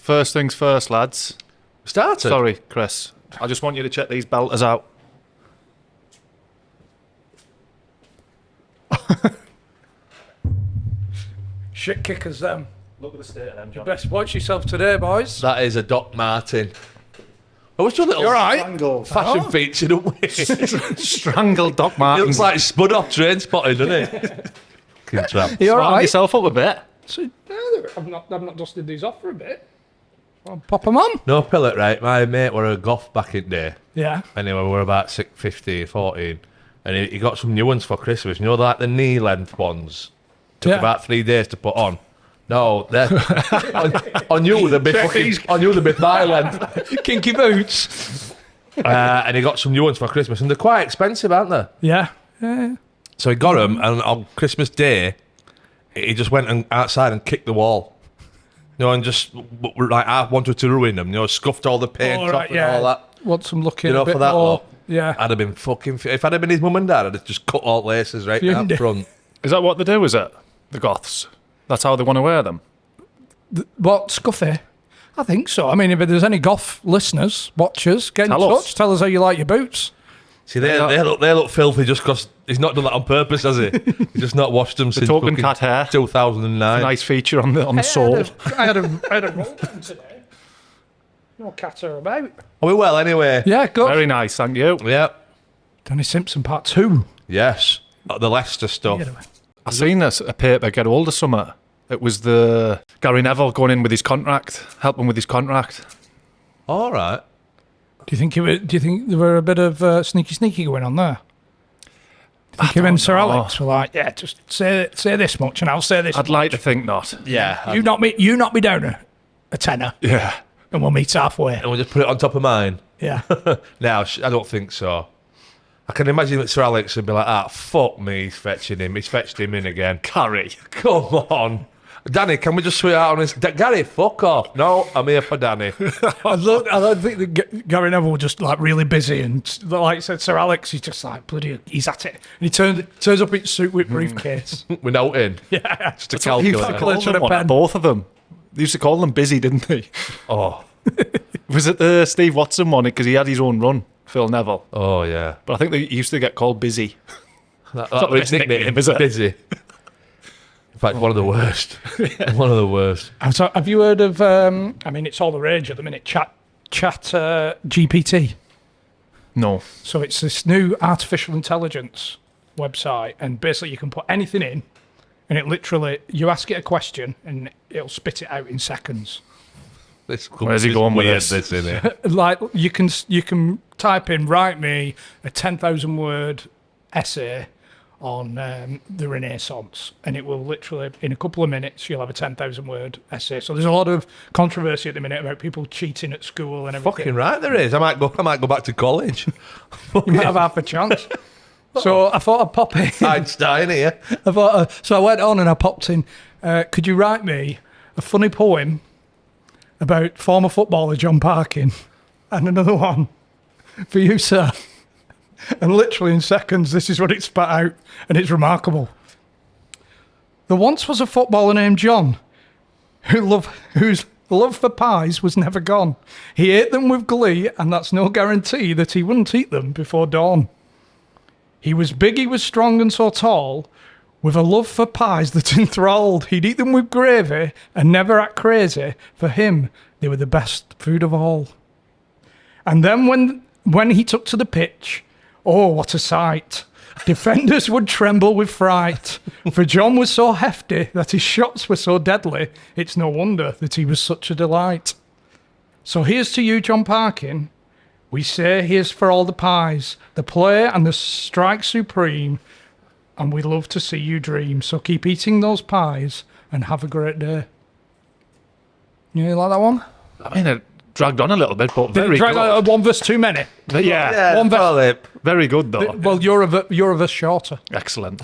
First things first, lads. Started? Sorry, Chris. I just want you to check these belters out. Shit kickers, them. Look at the state of them, John. Best watch yourself today, boys. That is a Doc Martin. Oh, what's your little You all right? Strangled. fashion feature, don't we? Strangled Doc He Martin. looks like spud off train spotting, doesn't he? Fucking tramp. You all Smarten right? yourself up a bit. So, no, I've not dusted these off for a bit. I'll pop them on. No pillock, right? My mate were a goth back in day. Yeah. Anyway, we were about 15, 14. And he got some new ones for Christmas. You know, like the knee length ones? Took Yeah. about 3 days to put on. No, they're on you they'd be fucking, on you they'd be thigh length. Kinky boots. And he got some new ones for Christmas, and they're quite expensive, aren't they? Yeah. Yeah. So he got them, and on Christmas Day, he just went outside and kicked the wall. You know, and just like I wanted to ruin them. You know, scuffed all the paint All off right, and yeah. all that. Want some looking You know, a bit for that more. lot. Yeah. I'd have been fucking. If I'd have been his mum and dad, I'd have just cut all laces right Fumed out it. front. Is that what they do, is it? The goths? That's how they want to wear them? What, Scuffy? I think so. I mean, if there's any goth listeners, watchers, get in Tell us. touch. Tell us how you like your boots. See, they look filthy just because he's not done that on purpose, has he? He's just not washed them since talking fucking cat hair. 2009. Nice feature on the sole. I had a roll down today. No cat are about. Are we well anyway? Yeah, good. Very nice, thank you. Yeah. Danny Simpson part 2. Yes. The Leicester stuff. I seen this a paper get older summer. It was the Gary Neville going in with his contract, helping with his contract. All right. Do you think there were a bit of sneaky going on there? Do you think him and Sir know. Alex were like, yeah, just say this much and I'll say this I'd much. like to think not. Yeah. You knock me down a tenner Yeah. and we'll meet halfway. And we'll just put it on top of mine. Yeah. No, I don't think so. I can imagine that Sir Alex would be like, fuck me, he's fetching him. He's fetched him in again. Carry. Come on. Danny, can we just swear out on this? Gary, fuck off. No, I'm here for Danny. I don't think that Gary Neville was just like really busy and like I said, Sir Alex, he's just like bloody, he's at it. And he turns up in his suit with briefcase. We're not in. Yeah. Just to He calculate. used to Calculator call and a them one, pen. both of them. They used to call them busy, didn't they? Oh. Was it the Steve Watson one? Because he had his own run, Phil Neville. Oh, yeah. But I think they used to get called busy. That not the was best his nickname, nickname, is it? Busy. In fact, one of the worst. One of the worst. So have you heard of, I mean, it's all the rage at the minute, chat GPT. No. So it's this new artificial intelligence website, and basically you can put anything in, and it literally, you ask it a question, and it'll spit it out in seconds. Where's he going with this? This in here. Like you can type in, write me a 10,000 word essay on the Renaissance, and it will literally, in a couple of minutes, you'll have a 10,000 word essay. So there's a lot of controversy at the minute about people cheating at school and everything. Fucking right, there is. I might go back to college. You might have half a chance. So I thought I'd pop in. Einstein here. So I went on and I popped in, could you write me a funny poem about former footballer John Parkin, and another one for you, sir. And literally in seconds, this is what it spat out, and it's remarkable. There once was a footballer named John, whose love for pies was never gone. He ate them with glee, and that's no guarantee that he wouldn't eat them before dawn. He was big, he was strong and so tall, with a love for pies that enthralled. He'd eat them with gravy and never act crazy. For him, they were the best food of all. And then when he took to the pitch, oh, what a sight. Defenders would tremble with fright. For John was so hefty that his shots were so deadly, it's no wonder that he was such a delight. So here's to you, John Parkin. We say here's for all the pies, the play and the strike supreme, and we love to see you dream. So keep eating those pies and have a great day. You like that one? I mean, it dragged on a little bit, but very Drag good. one verse too many. Yeah, One verse. Philip. very good though. Well, you're a verse shorter. Excellent.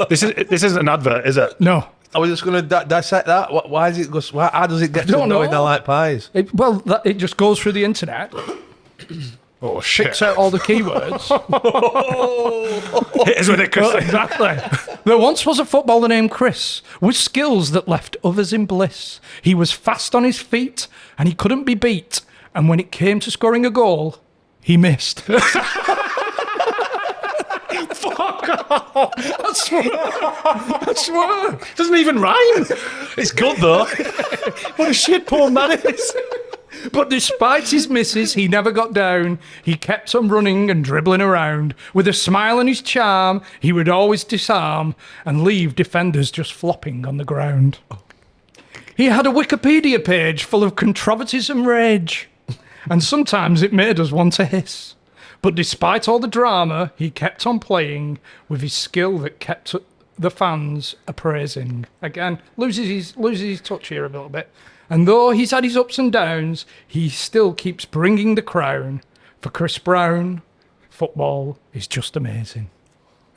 This isn't an advert, is it? No. I was just going to dissect that. Why is it? How does it get to don't knowing know. I like pies? It just goes through the internet Oh, shit. picks out all the keywords. Hit us with it, Chris. Exactly. There once was a footballer named Chris with skills that left others in bliss. He was fast on his feet and he couldn't be beat. And when it came to scoring a goal, he missed. Fuck off. I swear. Doesn't even rhyme. It's good though. What a shit poem that is. But despite his misses, he never got down. He kept on running and dribbling around. With a smile and his charm, he would always disarm and leave defenders just flopping on the ground. He had a Wikipedia page full of controversies and rage, and sometimes it made us want to hiss. But despite all the drama, he kept on playing with his skill that kept the fans appraising. Again, loses his touch here a little bit. And though he's had his ups and downs, he still keeps bringing the crown. For Chris Brown, football is just amazing.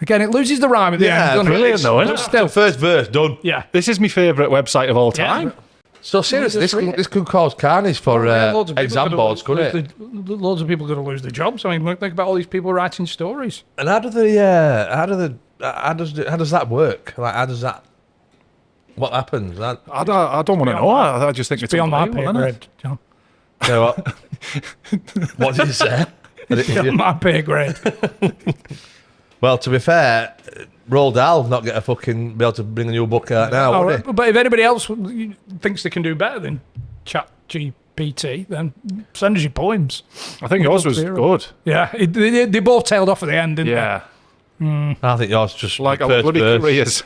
Again, it loses the rhyme at the end. Doesn't brilliant it? though, isn't But it? still, First verse done. yeah. This is my favourite website of all time. So seriously, Just read it. this could cause carnage for Loads of people exam could boards, couldn't it? Loads of people are going to lose their jobs. I mean, think about all these people writing stories. And how does that work? Like, how does that? What happens? I don't want to know. I just think it's Beyond my unbelievable, pay isn't it? grade, John. You know what? What did you say? Beyond my pay grade. Well, to be fair, Roald Dahl not get a fucking be able to bring a new book out now, would he? But if anybody else thinks they can do better than ChatGPT, then send us your poems. I think yours was Zero. good. Yeah, they both tailed off at the end, didn't Yeah. I think yours just Like our first bloody verse. careers.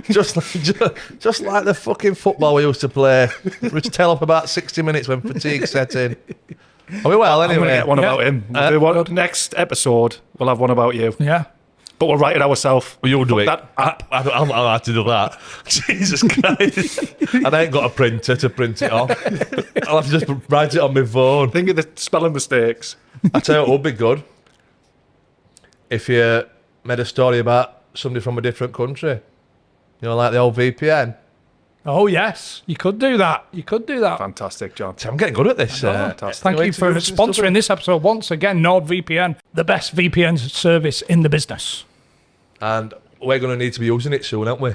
just like the fucking football we used to play. We used to tail off about 60 minutes when fatigue set in. Are we well I'm going to anyway? get one about him. We'll do one, next episode, we'll have one about you. they? Yeah. But we'll write it ourselves. Well, you'll do it. that I'll have to do that. Jesus Christ. And I ain't got a printer to print it off. I'll have to just write it on my phone. Think of the spelling mistakes. I tell you what would be good. If you made a story about somebody from a different country. You know, like the old VPN. Oh, yes. You could do that. Fantastic, John. I'm getting good at this. Fantastic. Thank you for sponsoring this episode once again. NordVPN, the best VPN service in the business. And we're going to need to be using it soon, aren't we?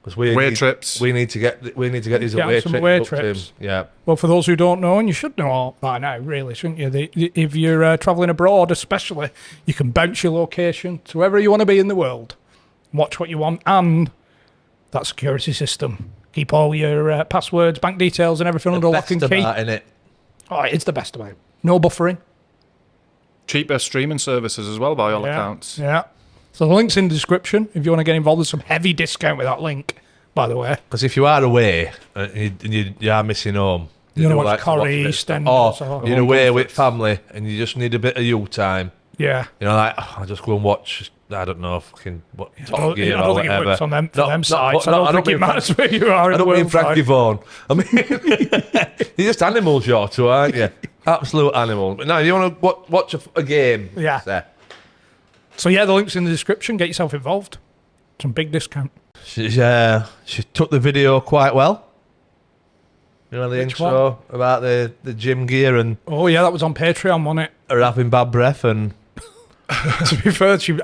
Because Away trips. We need to get these Yeah, away some trips. away booked in. trips. Yeah. Well, for those who don't know, and you should know all by now, really, shouldn't you? If you're travelling abroad, especially, you can bounce your location to wherever you want to be in the world. Watch what you want, and that security system. Keep all your passwords, bank details, and everything under lock and key. Innit? Oh, it's the best about it. No buffering. Cheaper streaming services as well, by all Yeah. accounts. Yeah. So the link's in the description if you want to get involved with some heavy discount with that link, by the way. Because if you are away and you are missing home, You do want to watch like to watch Corrie, a bit of EastEnders, stuff. or- Or you're away with family and you just need a bit of you time. Yeah. You know, like, I'll just go and watch, I don't know, fucking Top Gear I or don't think it whatever. works on them, for No, them no, sites. no, I don't think mean it matters where you are I in the don't mean world. Frankie Vaughan. I mean, you're just animals, you're two, aren't you? Absolute animal. But no, you want to watch a game. Yeah. There. So yeah, the link's in the description. Get yourself involved. Some big discount. She took the video quite well. You know the Which intro about the gym gear and Oh yeah, that was on Patreon, wasn't it? her having bad breath and To be fair, she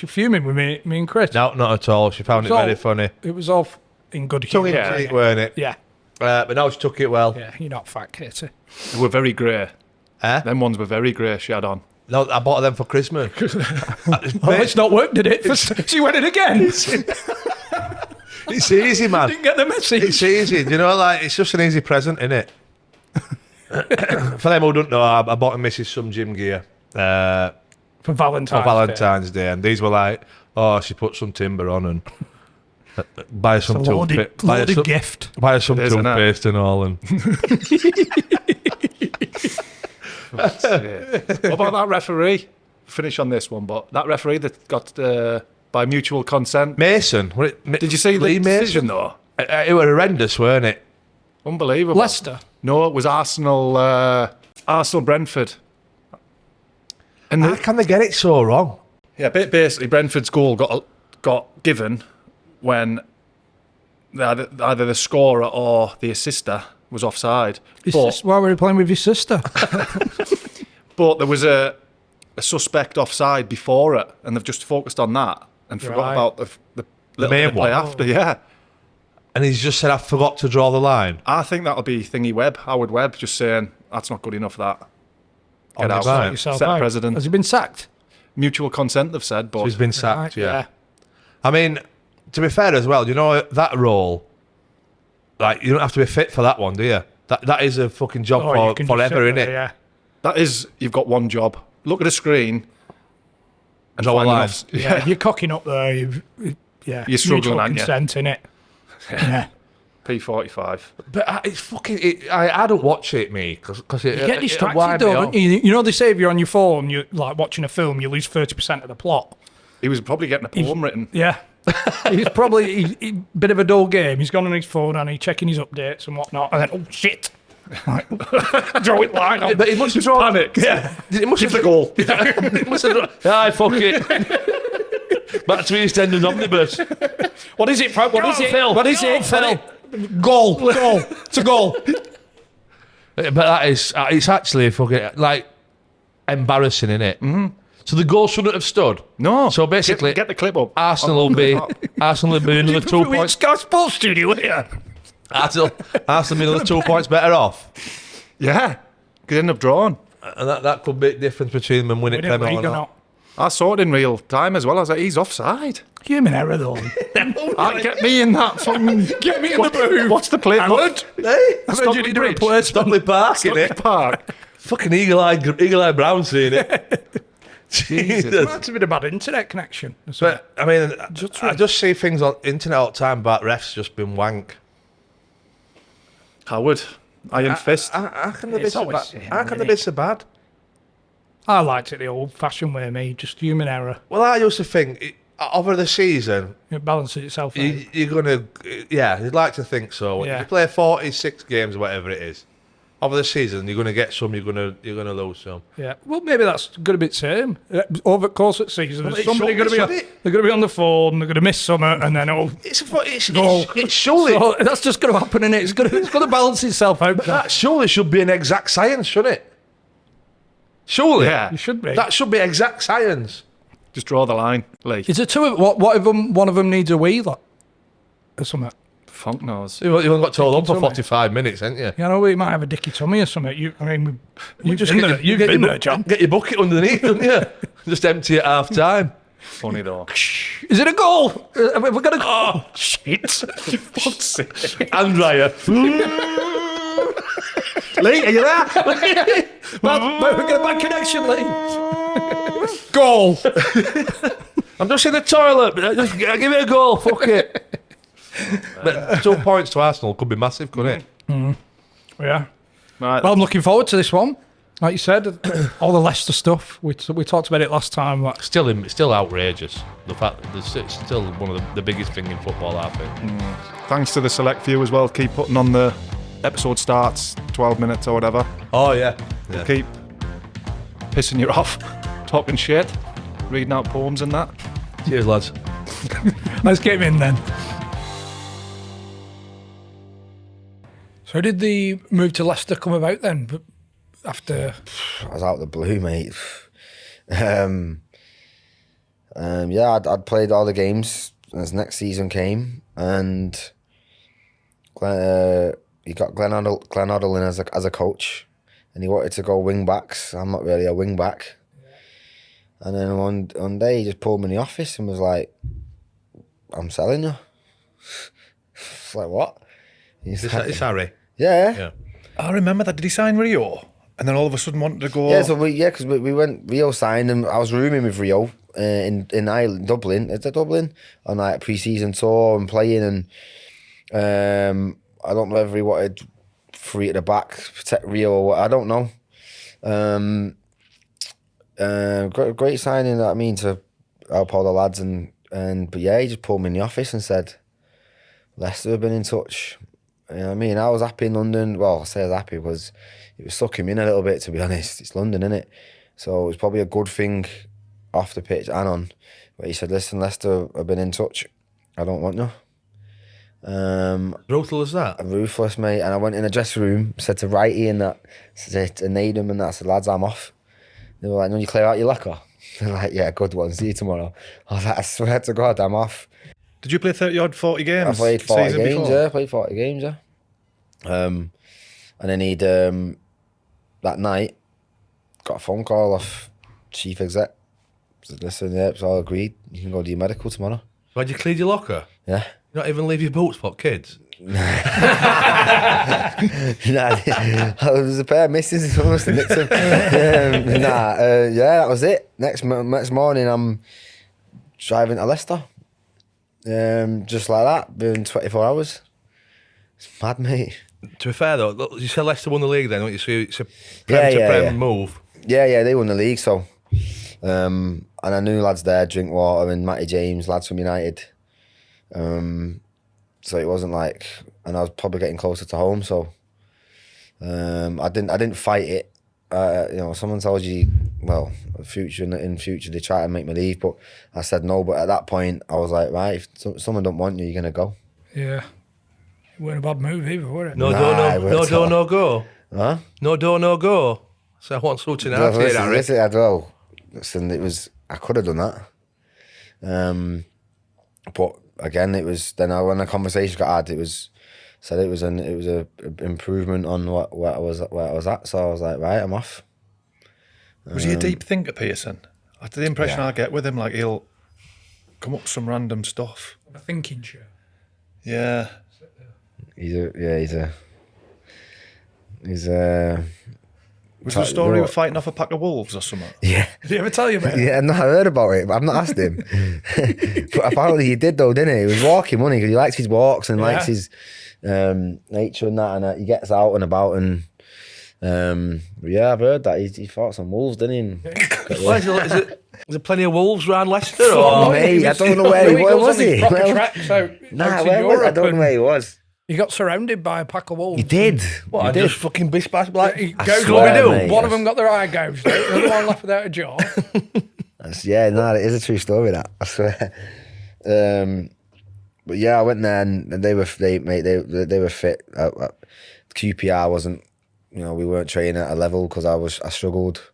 fuming with me and Chris. no, not at all. She found it So- very funny. It was all in good Tongue humour. in cheek, weren't it? Yeah, But no, she took it well. yeah. You're not fat, Katie. They were very grey. Eh? Them ones were very grey she had on. No, I bought them for Christmas. Oh, it's not worked, did it? She went in again. It's easy, man. Didn't get the message. It's easy. You know, like it's just an easy present, innit? For them who don't know, I bought a Mrs. some gym gear For Valentine's for Valentine's Day, and these were like, oh, she put some timber on and buy her some Day. toothpaste, buy her Loaded some, gift. buy her some It is, isn't it? toothpaste and all, and What about that referee? Finish on this one, but that referee that got by mutual consent. Mason. Did you see Lee the decision though? It was horrendous, weren't it? Unbelievable. Leicester. No, it was Arsenal. Arsenal Brentford. And How can they get it so wrong? yeah, basically Brentford's goal got given when either the scorer or the assister was offside. Why were you playing with your sister? But there was a suspect offside before it, and they've just focused on that and forgot about the little main bit of play one. after. Yeah, And he's just said, I forgot to draw the line. I think that'll be Howard Webb, just saying that's not good enough. That On get his out, right. Yourself set out. president. Has he been sacked? Mutual consent, they've said, but He's been sacked, Right, yeah. I mean, to be fair as well, you know, that role, like, you don't have to be fit for that one, do you? That is a fucking job Oh, you can just forever, sit innit? there, yeah. that is, you've got one job. Look at a screen and Draw a find line. enough- Yeah, if you're cocking up there, You're struggling, mutual aren't you? consent, innit? Yeah. P45. But it's fucking... I don't watch it, me, because it... You get it distracted wind me though, off. don't you? You know they say if you're on your phone, you're like watching a film, you lose 30% of the plot. He was probably getting a poem written. Yeah. He's probably he bit of a dull game. He's gone on his phone and he's checking his updates and whatnot, and then oh shit, Right. Draw it line on. But he must have drawn... Panic. Yeah. It must Give have the goal. He must have drawn... Aye, fuck it. Back to East End and Omnibus. What is it, Frank? What is it? Phil. What is Go on, it, Phil? Goal. Goal. It's a goal. But that is... It's actually fucking, like, embarrassing, innit? Mm-hmm. So the goal shouldn't have stood. No. So basically... Get the clip up. Arsenal will be another 2 points. Sky Sports Studio here. Arsenal will be another 2 points better off. Yeah. Could end up drawing. And that could be the difference between them winning Premier or not. I saw it in real time as well. I was like, he's offside. Human error, though. Get me in that fucking... Get me in the booth. What's the play? Howard. Hey, I heard you need a replace. Stockley Park, innit? Park. Fucking eagle-eyed Brown seeing it. Jesus. That's a bit of bad internet connection. But, I mean, I just see things on internet all the time about refs just been wank. Howard. Iron fist. How can they be It's so always bad? him, How can they innit? be so bad? I liked it the old-fashioned way, me. Just human error. Well, I used to think, over the season, It balances itself out. you're going to... Yeah, you'd like to think so. Yeah. If you play 46 games or whatever it is, over the season, you're going to get some, you're going to lose some. Yeah, well, maybe that's going to be the same over the course of the season. Well, There's it somebody should- going to be they're going to be on the phone. They're going to miss something, and then It's goal. surely... So that's just going to happen, and it's going to balance itself out. That surely should be an exact science, shouldn't it? Surely. Yeah. It should be. That should be exact science. Just draw the line, Lee. Is it two of what if one of them needs a wee lot or something? Funk knows. You only got told up for Tummy. 45 minutes, haven't you? You know, we might have a dicky tummy or something. You've Just been get there. your- You've get been your there, John. Get your bucket underneath, don't you? Just empty at half time. Funny though. Is it a goal? Have we got a goal? Shit. Fuck's sake. And Raya. Lee, are you there? But we've got a bad connection, Lee. Goal. I'm just in the toilet. Just give it a go. Fuck it. But 2 points to Arsenal could be massive, couldn't it? Yeah. Right. Well, I'm looking forward to this one. Like you said, all the Leicester stuff. We talked about it last time. Like, Still outrageous. The fact that it's still one of the biggest thing in football, I think. Thanks to the select few as well. Keep putting on the episode starts, 12 minutes or whatever. Oh, yeah. Keep pissing you off, talking shit, reading out poems and that. Cheers, lads. let's get him in then. So, how did the move to Leicester come about then? After I was out of the blue, mate. Yeah, I'd played all the games as next season came, and he got Glenn Hoddle in as a coach, and he wanted to go wing backs. I'm not really a wing back. And then one day he just pulled me in the office and was like, "I'm selling you." It's like, what? He's like, It's Harry. yeah. I remember that. Did he sign Rio? And then all of a sudden wanted to go... Yeah, so because we went, Rio signed, and I was rooming with Rio in Ireland, Dublin. Is it Dublin? On like a pre-season tour and playing, and I don't know if he wanted three at the back, protect Rio or what, I don't know. Great signing, I mean, to help all the lads, but yeah, he just pulled me in the office and said, Leicester have been in touch. You know what I mean? I was happy in London. Well, I say I was happy because it was sucking me in a little bit, to be honest. It's London, innit? So it was probably a good thing off the pitch and on. But he said, listen, Leicester have been in touch. I don't want you. Brutal as that. Ruthless, mate. And I went in the dressing room, said to Righty and that, said to Needham and that, I said, lads, I'm off. They were like, no, you clear out your locker? They're like, yeah, good one, see you tomorrow. I was like, I swear to God, I'm off. Did you play 30-odd, 40 games? I played 40 season games, before? yeah. Played 40 games, yeah. And then that night, got a phone call off chief exec. Said, listen, yeah, it's all agreed. You can go do your medical tomorrow. Why'd you clear your locker? Yeah. You not even leave your boots for kids? Nah, there was a pair of misses. I must have nicked them. Yeah, that was it. Next morning, I'm driving to Leicester. Just like that, within 24 hours. It's mad, mate. To be fair though, look, you said Leicester won the league then, don't you? So it's a Prem move. Yeah, they won the league, so. And I knew lads there, Drinkwater and Matty James, lads from United. So it wasn't like, and I was probably getting closer to home, so I didn't fight it. Someone tells you, well, in future they try to make me leave, but I said no. But at that point, I was like, right, if someone don't want you, you're gonna go. Yeah. It weren't a bad move either, were it? No go. Huh? No door, no go. So I want sorting out here, Harry. Listen, I could have done that. But again, it was then when the conversation got had, it was a improvement on where I was at. So I was like, right, I'm off. Was he a deep thinker, Pearson? I had the impression I get with him, like he'll come up with some random stuff. A thinking show. Yeah. He's a. Was there a story of fighting off a pack of wolves or something? Yeah. Did he ever tell you about it? Yeah, no, I heard about it, but I've not asked him. But apparently he did though, didn't he? He was walking, wasn't he? Because he likes his walks and likes his nature and that, and he gets out and about and I've heard that he fought some wolves, didn't he? Why is there plenty of wolves around Leicester? Oh, mate, I don't know where was he? I don't know where he was. He got surrounded by a pack of wolves. He did. What? I just fucking bish bash like. He I goes swear, what we do. mate, One of them got their eye gouged out. The other one left without a jaw. It is a true story. That I swear. But yeah, I went there and they were fit. QPR wasn't. We weren't training at a level because I struggled.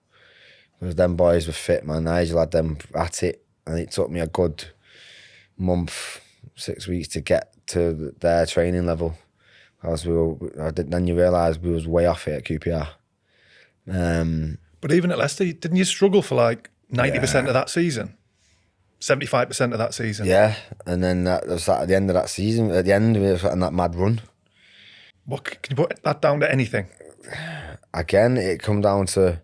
Because them boys were fit, man. Nigel had them at it, and it took me a good month, 6 weeks to get to their training level. Because then you realise we was way off it at QPR. But even at Leicester, didn't you struggle for like 90% of that season? 75% of that season? Yeah, and then that was at the end of that season. At the end, we were on that mad run. What can you put that down to anything? Again, it come down to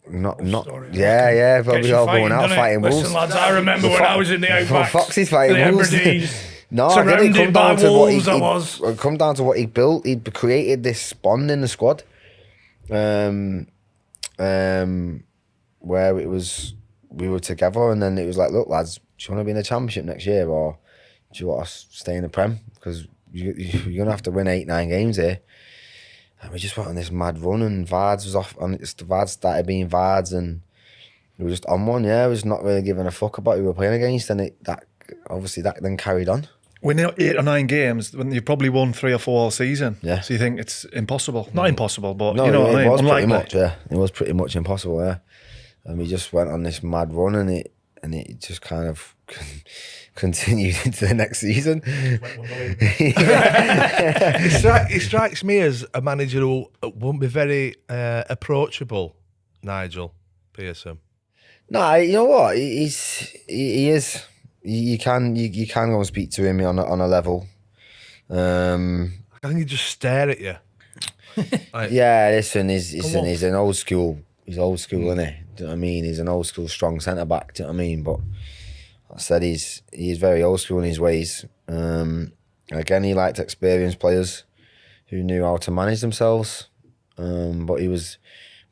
probably all going out fighting wolves. Listen, lads, I remember when I was in the Outback. Foxes fighting wolves. No, surrounded by wolves. It come down to what he built. He'd created this bond in the squad, where it was we were together, and then it was like, look, lads, do you want to be in the Championship next year, or do you want to stay in the Prem? Because you're gonna have to win 8-9 games here. And we just went on this mad run, and Vards was off, and the Vards started being Vards, and we were just on one. Yeah, I was not really giving a fuck about who we were playing against, and that then carried on. Winning 8 or 9 games, when you've probably won 3 or 4 all season. Yeah. So you think it's impossible? Not impossible, but No, you know what I mean? was Unlikely. pretty much, yeah. It was pretty much impossible, yeah. And we just went on this mad run, and it just kind of continued into the next season. It strikes me as a manager who won't be very approachable, Nigel Pearson. No, you know what? He is. You can go and speak to him on a level. I think he just stare at you. Yeah, listen, he's an old school. He's old school, isn't he? Do you know what I mean? He's an old school, strong centre back. Do you know what I mean? But I said he's very old school in his ways. Again, he liked experienced players who knew how to manage themselves. But he was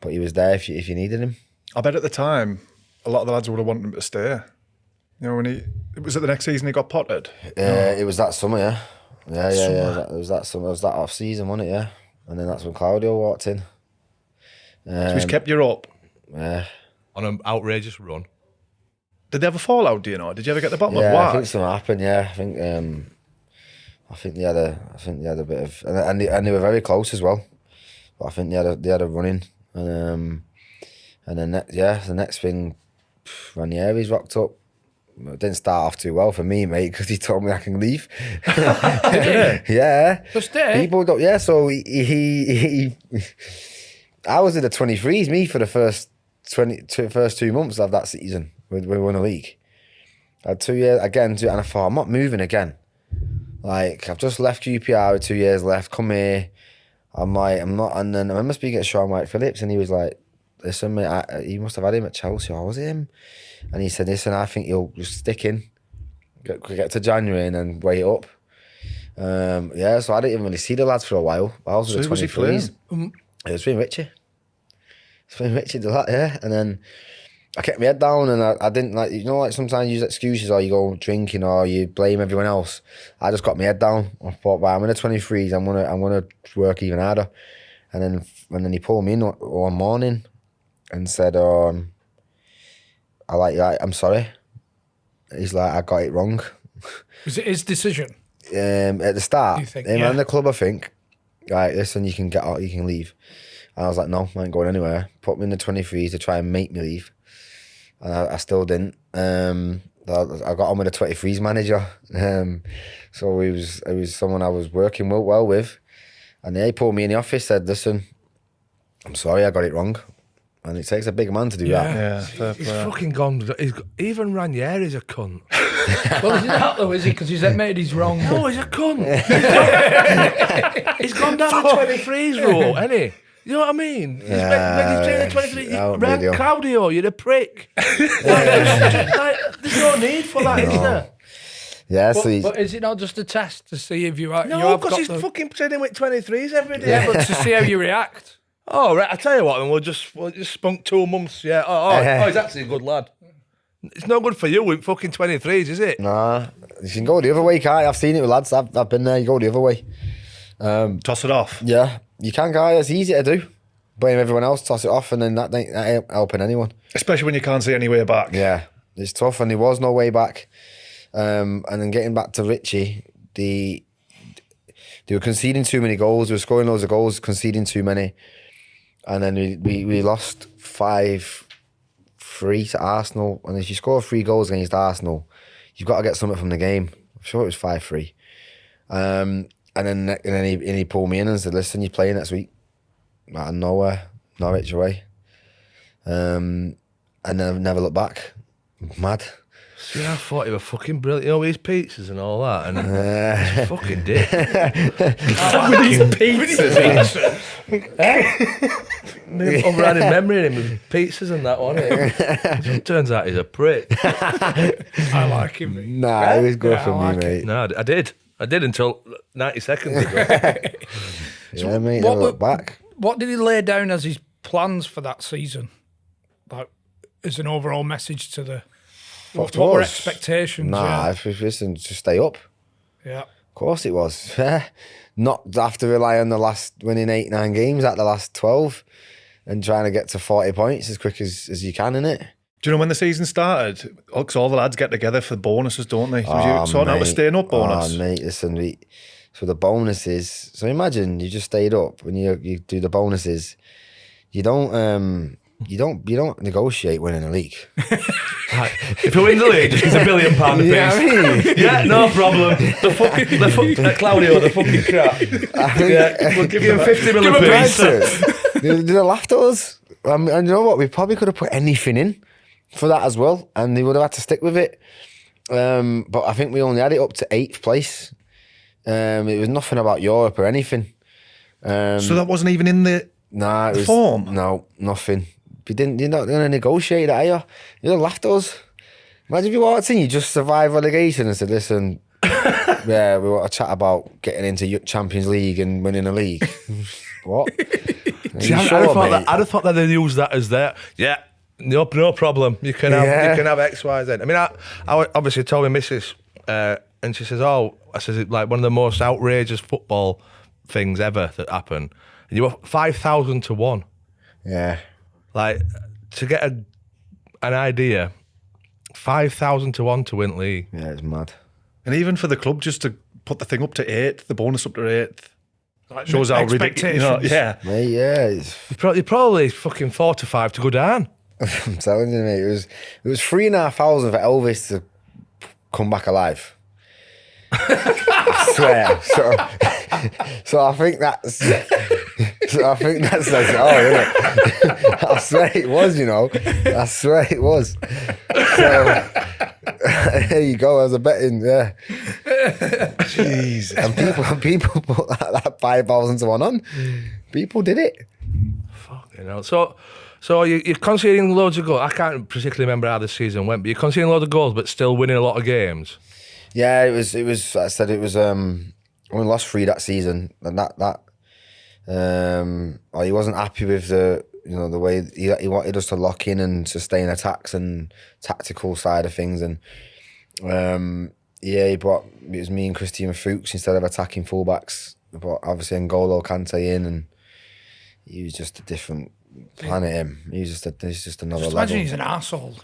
there if you needed him. I bet at the time, a lot of the lads would have wanted him to stay. When it was at the next season he got potted. It was that summer, yeah. Yeah. It was that summer. It was that off season, wasn't it? Yeah. And then that's when Claudio walked in. So he's kept you up. Yeah. On an outrageous run. Did they ever fall out, do you know? Did you ever get the bottom of I why? think something happened, yeah. I think I think they had a bit of, and they were very close as well. But I think they had a run-in, and then the next thing, Ranieri's rocked up. It didn't start off too well for me, mate, because he told me I can leave. Yeah. Just stay. People don't. Yeah. So he I was in the 23s, me, for the first 2 months of that season. We won a league. I had 2 years again, and I thought, I'm not moving again. Like, I've just left QPR with 2 years left. Come here. I'm like, I'm not. And then I remember speaking to Sean White Phillips, and he was like, listen, mate, you must have had him at Chelsea, or was it him? And he said, listen, I think you'll just stick in, get to January and then wait up. So I didn't even really see the lads for a while. I was with the 23s. It was been Richie. It's been Richie the lad, yeah. And then I kept my head down, and I didn't like, like sometimes you use excuses, or you go drinking, or you blame everyone else. I just got my head down. I thought, I'm in the 23s, I'm gonna work even harder. And then he pulled me in one morning and said, I'm sorry. He's like, I got it wrong. Was it his decision? At the start, you think, him and the club, I think. Right, listen, you can get out, you can leave. And I was like, no, I ain't going anywhere. Put me in the 23s to try and make me leave. And I still didn't. I got on with the 23s manager. So it was someone I was working well with. And he pulled me in the office, said, listen, I'm sorry, I got it wrong. And it takes a big man to do that. Yeah, fair He's play. fucking gone. Even Ranieri's a cunt. Well, is that though, is he? Because he's admitted he's wrong. No, he's a cunt. He's gone down the 23s rule, hasn't he? You know what I mean? He's making the 23s. Claudio, you're a prick. There's no need for that, is there? Yeah, But is it not just a test to see if you are? No, because he's fucking training with 23s every day. Yeah, but to see how you react. Oh, right, I tell you what, then we'll just spunk 2 months, yeah. Oh, he's actually a good lad. It's no good for you with fucking 23s, is it? Nah, you can go the other way, can't you? I've seen it with lads, I've been there, you go the other way. Toss it off. Yeah, you can, can't you? It's easy to do. Blame everyone else, toss it off, and then that ain't helping anyone. Especially when you can't see any way back. Yeah, it's tough, and there was no way back. And then getting back to Richie, they were conceding too many goals, they were scoring loads of goals, conceding too many. And then we lost 5-3 to Arsenal. And if you score 3 goals against Arsenal, you've got to get something from the game. I'm sure it was 5-3. And then he pulled me in and said, listen, you're playing next week. Out of nowhere, Norwich away. And then never looked back. Mad. See, I thought he was fucking brilliant. You know, with his pizzas and all that. And he's fucking dick. With his pizzas. I'm running memory of him with pizzas and that one. It turns out he's a prick. I like him. Mate. Nah, it was good for me, mate. No, I did until 90 seconds ago. Yeah, mate, never looked back. What did he lay down as his plans for that season? Like, as an overall message to the... What were expectations? Nah, listen, to stay up. Yeah. Of course it was. Not have to rely on the last winning 8-9 games at the last 12 and trying to get to 40 points as quick as you can, innit? Do you know when the season started? Because all the lads get together for bonuses, don't they? So you sorting out a staying up bonus. Oh, mate, listen, so the bonuses. So imagine you just stayed up when you do the bonuses. You don't negotiate winning a league. If you win the league, just gives £1 billion a piece. Yeah, I mean. Yeah, no problem. Claudio, the fucking crap. We'll give him 50 million a piece. They laughed at us. And you know what? We probably could have put anything in for that as well, and they would have had to stick with it. But I think we only had it up to 8th place. It was nothing about Europe or anything. So that wasn't even in the form? No, nothing. You're not going to negotiate that, are you? You'd have laughed at us. Imagine if you walked in, you just survived relegation and said, listen, yeah, we want to chat about getting into Champions League and winning a league. What? See, I'd have thought that they'd use that as their, no problem. You can have X, Y, Z. I mean, I obviously told my missus, and she says, I says, it's like one of the most outrageous football things ever that happened. And you were 5,000 to 1. Yeah. Like, to get an idea, 5,000 to 1 to win league. Yeah, it's mad. And even for the club just to put the thing up to 8th, the bonus up to 8th. Like Shows how ridiculous, yeah. Mate, yeah. You're probably fucking 4 to 5 to go down. I'm telling you, mate. It was 3,500 for Elvis to come back alive. I swear. So I think that's. So I think that says it all, innit? I swear it was, I swear it was. So there you go. I was a betting, yeah. Jesus. And people put that 5,000 to 1 on. People did it. Fucking hell. So you're conceding loads of goals. I can't particularly remember how the season went, but you're conceding loads of goals, but still winning a lot of games. Yeah, it was. Like I said, it was. We lost 3 that season, and he wasn't happy with the way he wanted us to lock in and sustain attacks and tactical side of things, and it was me and Christian Fuchs instead of attacking fullbacks. But obviously N'Golo Kante in, and he was just a different planet. He's just another level. Imagine he's an arsehole,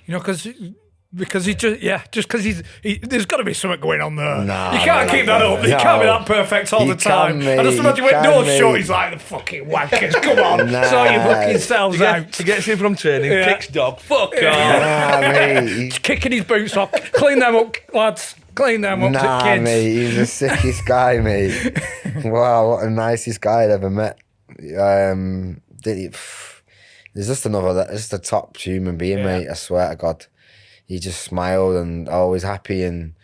because he just because there's got to be something going on there. Nah, you can't keep that up. You can't be that perfect all the time. I just imagine when doors shut, he's like, the fucking wankers, come on, sort your fucking selves out. He gets in from training, kicks dog, fuck off. Nah, mate. Kicking his boots off. Clean them up, lads. Clean them up to kids. Mate, he's the sickest guy, mate. Wow, what the nicest guy I'd ever met. There's just a top human being, mate. I swear to God. He just smiled and always happy, and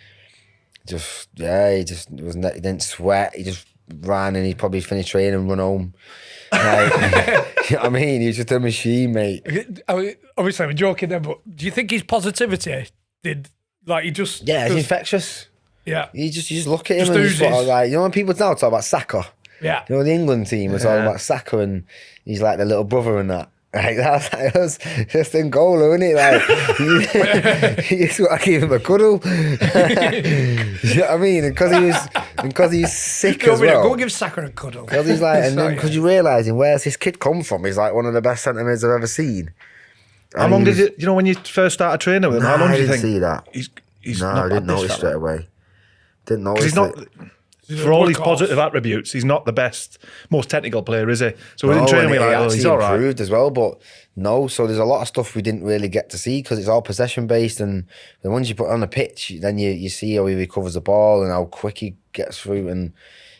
he didn't sweat. He just ran, and he'd probably finish training and run home. Like, you know what I mean? He was just a machine, mate. Obviously, I'm joking there, but do you think his positivity did, like, he just... Yeah, it's infectious. Yeah. You just look at him Just and just sort of oozes. like, when people now talk about Saka, Yeah. the England team was talking about Saka, and he's like the little brother and that. Like that was just N'Golo, isn't it? Like you just got to give him a cuddle. You know what I mean? Because he's sick as well. Go give Saka a cuddle. Because he's like, and then because you're realising where's this kid come from? He's like one of the best centre mids I've ever seen. How long did it? When you first started training with him, how long I did you didn't think? see that. He's No, not I didn't bad, this notice fella. straight away. Didn't notice. He's not. it. For all his positive attributes, he's not the best, most technical player, is he? So we No, didn't train and him he like, actually he's all right. improved as well, but no. So there's a lot of stuff we didn't really get to see because it's all possession based, and the ones you put on the pitch, then you see how he recovers the ball and how quick he gets through and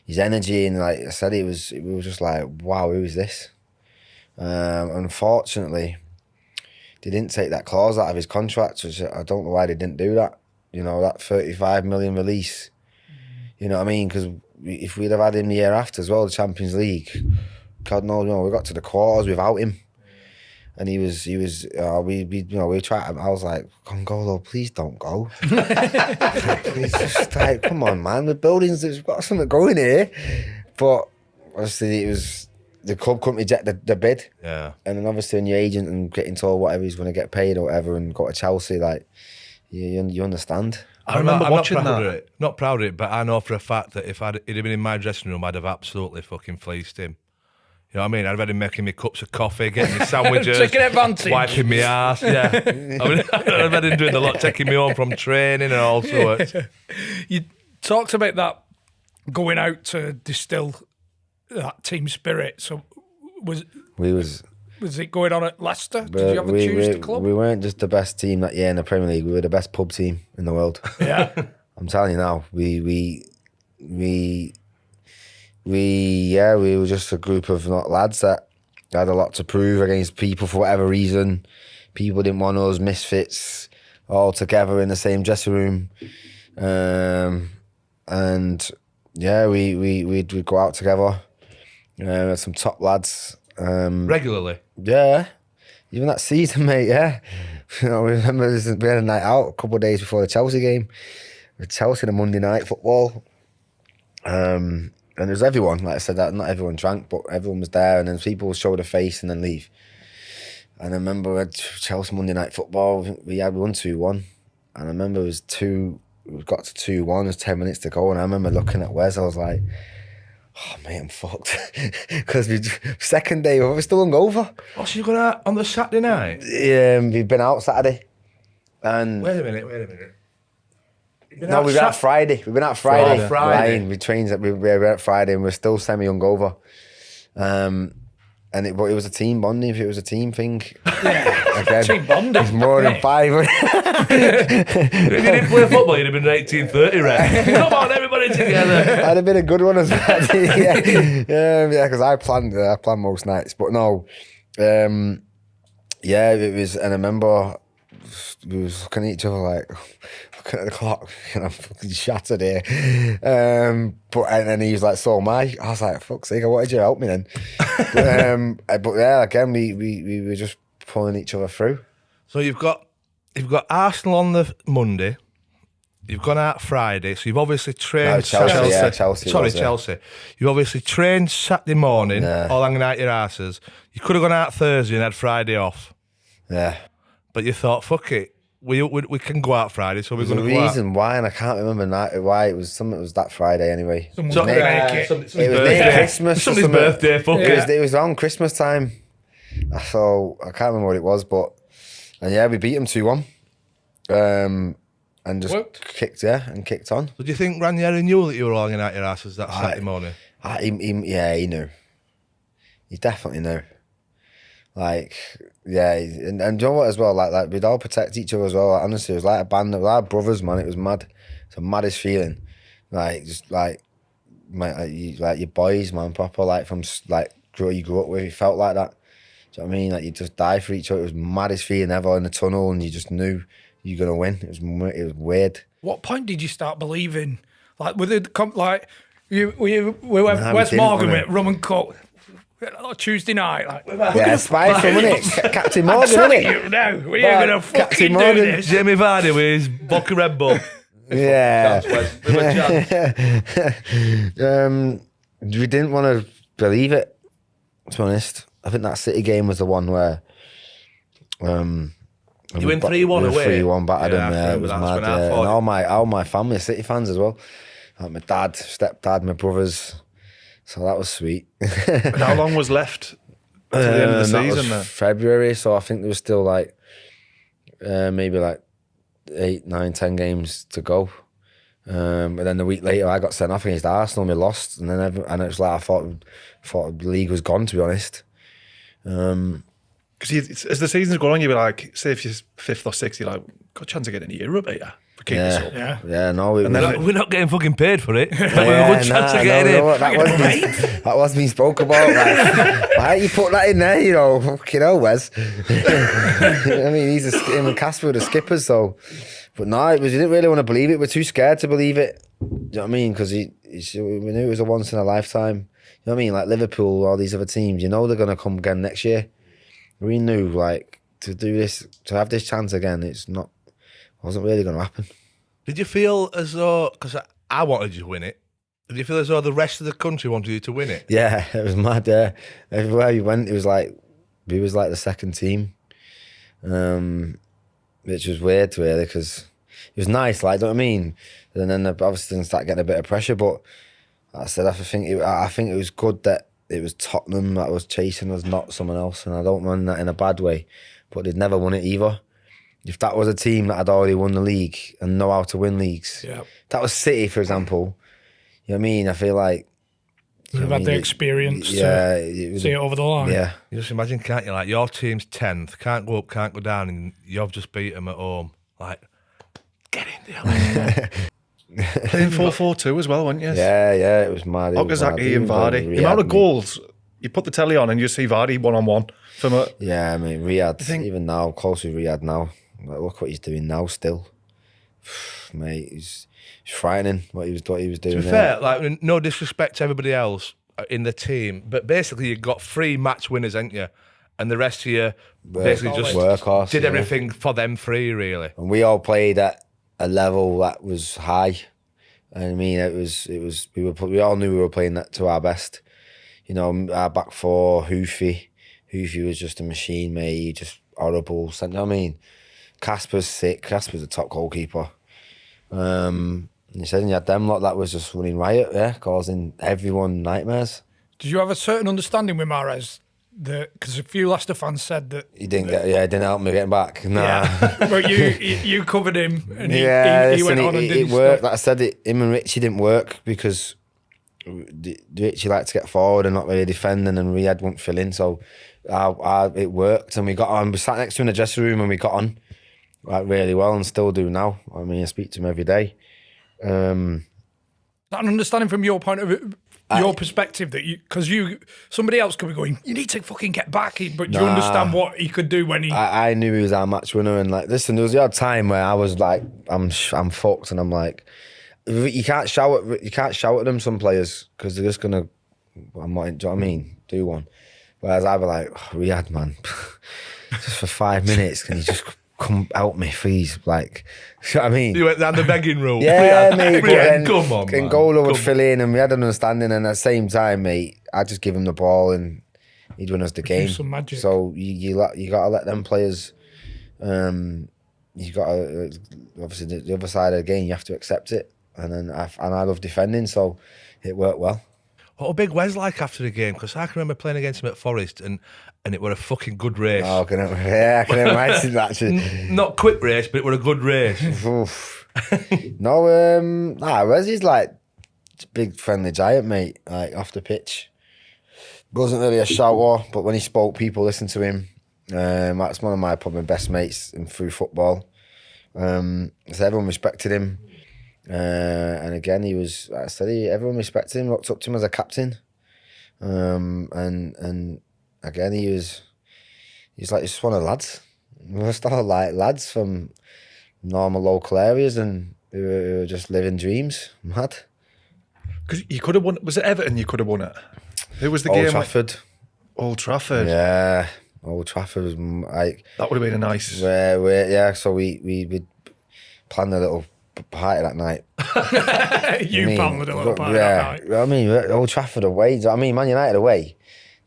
his energy. And like I said, we were just like, wow, who is this? Unfortunately, they didn't take that clause out of his contract, which I don't know why they didn't do that. That 35 million release. You know what I mean? Because if we'd have had him the year after as well, the Champions League, God knows, we got to the quarters without him, and we tried. I was like, N'Golo, please don't go. Please just like, come on, man. The buildings, there's got something going here, but obviously it was the club couldn't reject the bid. Yeah, and then obviously when your agent and getting told whatever he's going to get paid or whatever, and go to Chelsea, like you understand. I remember watching that. Not proud of it, but I know for a fact that if he'd have been in my dressing room, I'd have absolutely fucking fleeced him. You know what I mean? I'd have had him making me cups of coffee, getting me sandwiches, taking advantage, wiping me ass. Yeah, I'd have had him doing a lot, taking me home from training and all sorts. You talked about that going out to distill that team spirit. So was it going on at Leicester? Did you ever choose the club? We weren't just the best team that year in the Premier League. We were the best pub team in the world. Yeah, I'm telling you now. We were just a group of lads that had a lot to prove against people for whatever reason. People didn't want us, misfits, all together in the same dressing room. We'd go out together. Had some top lads. Regularly? Yeah. Even that season, mate, yeah. We remember we had a night out a couple of days before the Chelsea game. With Chelsea, the Monday night football. And there was everyone, like I said, that not everyone drank, but everyone was there, and then people would show their face and then leave. And I remember we had Chelsea Monday night football. We won 2-1. And I remember we got to 2-1, there's 10 minutes to go, and I remember looking at Wes, I was like, oh mate, I'm fucked. Because second day, we were still hungover. Oh, so you got out on the Saturday night? We've been out Saturday. And Wait a minute. No, we went out Friday. We went out Friday. Friday. We trained. We went out Friday, and we're still semi-hungover. But it was a team bonding. If it was a team thing, again, Team bonding. It's more than 500. If you didn't play football, you'd have been 1830, right? Come on, everybody together. That'd have been a good one as well. Yeah, because I planned most nights, but no, it was, and I remember we was looking at each other like, looking at the clock, and I'm fucking shattered here. And then he was like, so am I. I was like, fuck's sake, I wanted you to help me then. But yeah, again, we were just pulling each other through. So you've got Arsenal on the Monday. You've gone out Friday, so you've obviously trained. Chelsea. Chelsea. You obviously trained Saturday morning, all hanging out your asses. You could have gone out Thursday and had Friday off. Yeah. But you thought, fuck it, we can go out Friday, so we're going to go out. There's a reason why, and I can't remember why it was. It was that Friday anyway. Someone's So- make it. It was near Christmas. Somebody's birthday, fuck it. It was around Christmas time. So I can't remember what it was, and we beat them 2-1. And just kicked on. So do you think Ranieri knew that you were all hanging out your asses that Saturday morning? He knew. He definitely knew. Like, yeah, and you know what as well? Like we'd all protect each other as well. Like, honestly, it was like a band of our brothers, man. It was mad. It's the maddest feeling. Like just like your boys, man. Proper like from like you grew up with. You felt like that. Do you know what I mean? Like you just die for each other. It was the maddest feeling ever in the tunnel, and you just knew you're gonna win. It was weird. What point did you start believing? Like, with it, like we went West Morgan with rum and coke. Tuesday night, like Spice, wasn't it? Captain Morgan, I'm wasn't telling it? you now, we ain't gonna fucking do this. Jamie Vardy with his vodka Red Bull. Yeah. We We didn't want to believe it, to be honest. I think that City game was the one where You win 3-1 away. 3-1 battered them. Yeah, it was that's mad. when I thought- And all my family are City fans as well. Like my dad, stepdad, my brothers. So that was sweet. And how long was left to the end of the That was season then? February, so I think there was still like maybe like 8, 9, 10 games to go. But then the week later, I got sent off against Arsenal and we lost. And then and it was like I thought the league was gone, to be honest. Because as the season's going on, you'd be like, say if you're 5th or 6th, you're like, got a chance of getting Europe here for keeping this up. Yeah, no. We're not getting fucking paid for it. We've Yeah, got a good chance of getting no, it. that was being spoke about. Like, why you put that in there? You know, fucking hell, Wes. I mean, him and Casper were the skippers, so. But no, we didn't really want to believe it. We're too scared to believe it. Do you know what I mean? Because we knew it was a once in a lifetime. You know what I mean? Like Liverpool, all these other teams. You know they're gonna come again next year. We knew like to do this, to have this chance again. Wasn't really gonna happen. Did you feel as though, because I wanted you to win it, did you feel as though the rest of the country wanted you to win it? Yeah, it was mad. Yeah, everywhere you went, it was like we was like the second team, which was weird really because it was nice. Like, you know what I mean? And then obviously didn't start getting a bit of pressure. But like I said, I think it was good that it was Tottenham that was chasing us, not someone else. And I don't mean that in a bad way, but they'd never won it either. If that was a team that had already won the league and know how to win leagues, that was City, for example. You know what I mean? I feel like We've had the experience to see it over the line. Yeah. You just imagine, can't you? Like, your team's 10th, can't go up, can't go down, and you've just beat them at home. Like, get in there. Playing 4-4-2 as well, weren't you? Yeah, it was mad. Okazaki and Vardy. The amount of goals, you put the telly on and you see Vardy one-on-one. Yeah, I mean, Riyadh, even now, close with Riyadh now. Look what he's doing now still. Mate, he's frightening what he was doing. To be fair, like, no disrespect to everybody else in the team, but basically you've got 3 match winners, ain't you? And the rest of you basically just workhorse, did everything for them 3, really. And we all played at a level that was high. And I mean, we all knew we were playing that to our best. You know, our back four, Hoofy was just a machine, mate. He just horrible. You know what I mean? Casper's sick. Casper's a top goalkeeper. You said you had them lot that was just running riot, causing everyone nightmares. Did you have a certain understanding with Mahrez because a few Leicester fans said that He didn't help me getting back. Nah. Yeah, but you covered him, and he went on and did it his worked. stuff. Like I said, him and Richie didn't work because Richie liked to get forward and not really defending, and Riyad won't fill in. So it worked, and we got on. We sat next to him in the dressing room, and we got on like really well, and still do now. I mean, I speak to him every day. An understanding from your point of view, your perspective, that because somebody else could be going, you need to fucking get back, but do you understand what he could do when he? I knew he was our match winner, and like, listen, there was the odd time where I was like, I'm fucked, and I'm like, you can't shout at them, some players, because they're just gonna, do you know what I mean? Do one. Whereas I'd be like, Riyad, man, just for 5 minutes, can you just come help me, please? Like, you know what I mean? You went down the begging rule. Yeah, mate. But then, come on, man. N'Golo would fill in, and we had an understanding. And at the same time, mate, I'd just give him the ball, and he'd win us the game. Some magic. So you got to let them players. You got to obviously the other side of the game. You have to accept it, and I love defending, so it worked well. What a big Wes like after the game, because I can remember playing against him at Forest, and it were a fucking good race. Oh, I can imagine that. Actually. Not quick race, but it were a good race. No, Wes is like big friendly giant, mate. Like off the pitch, wasn't really a shouter, but when he spoke, people listened to him. That's one of my probably best mates through football. So everyone respected him. And again, he was, like I said, everyone respected him, looked up to him as a captain. And again, he's like just one of the lads. We were still like lads from normal local areas, and who were just living dreams. Mad. Because you could have won. Was it Everton? You could have won it. Who was the Old game? Trafford. Old Trafford. Yeah, Old Trafford was like. That would have been a nice. Yeah, so we planned a little party that night. Planned a little party that night. I mean, Old Trafford away. I mean, Man United away.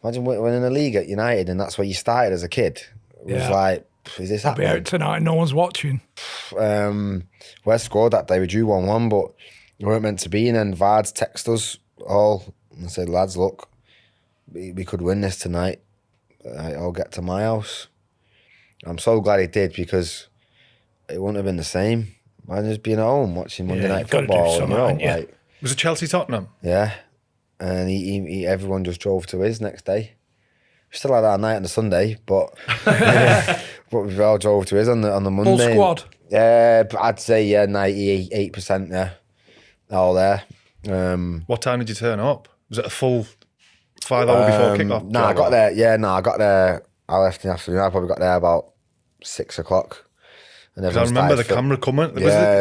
Imagine winning a league at United, and that's where you started as a kid. It was like, is this I'll be happening? out tonight and no one's watching. West scored that day. We drew 1-1, but we weren't meant to be. And then Vards texted us all and said, lads, look, we could win this tonight. I'll get to my house. I'm so glad he did, because it wouldn't have been the same. Imagine just being at home watching Monday Night Football. Like, was it Chelsea Tottenham? Yeah. And he everyone just drove to his next day. We still had that night on the Sunday, but but we all drove to his on the Monday. Full squad? Yeah, I'd say 98%, yeah. All there. What time did you turn up? Was it a full 5 hour before kick-off? No, I got there. Yeah, no, I got there. I left in the afternoon. I probably got there about 6 o'clock. And I remember the camera coming.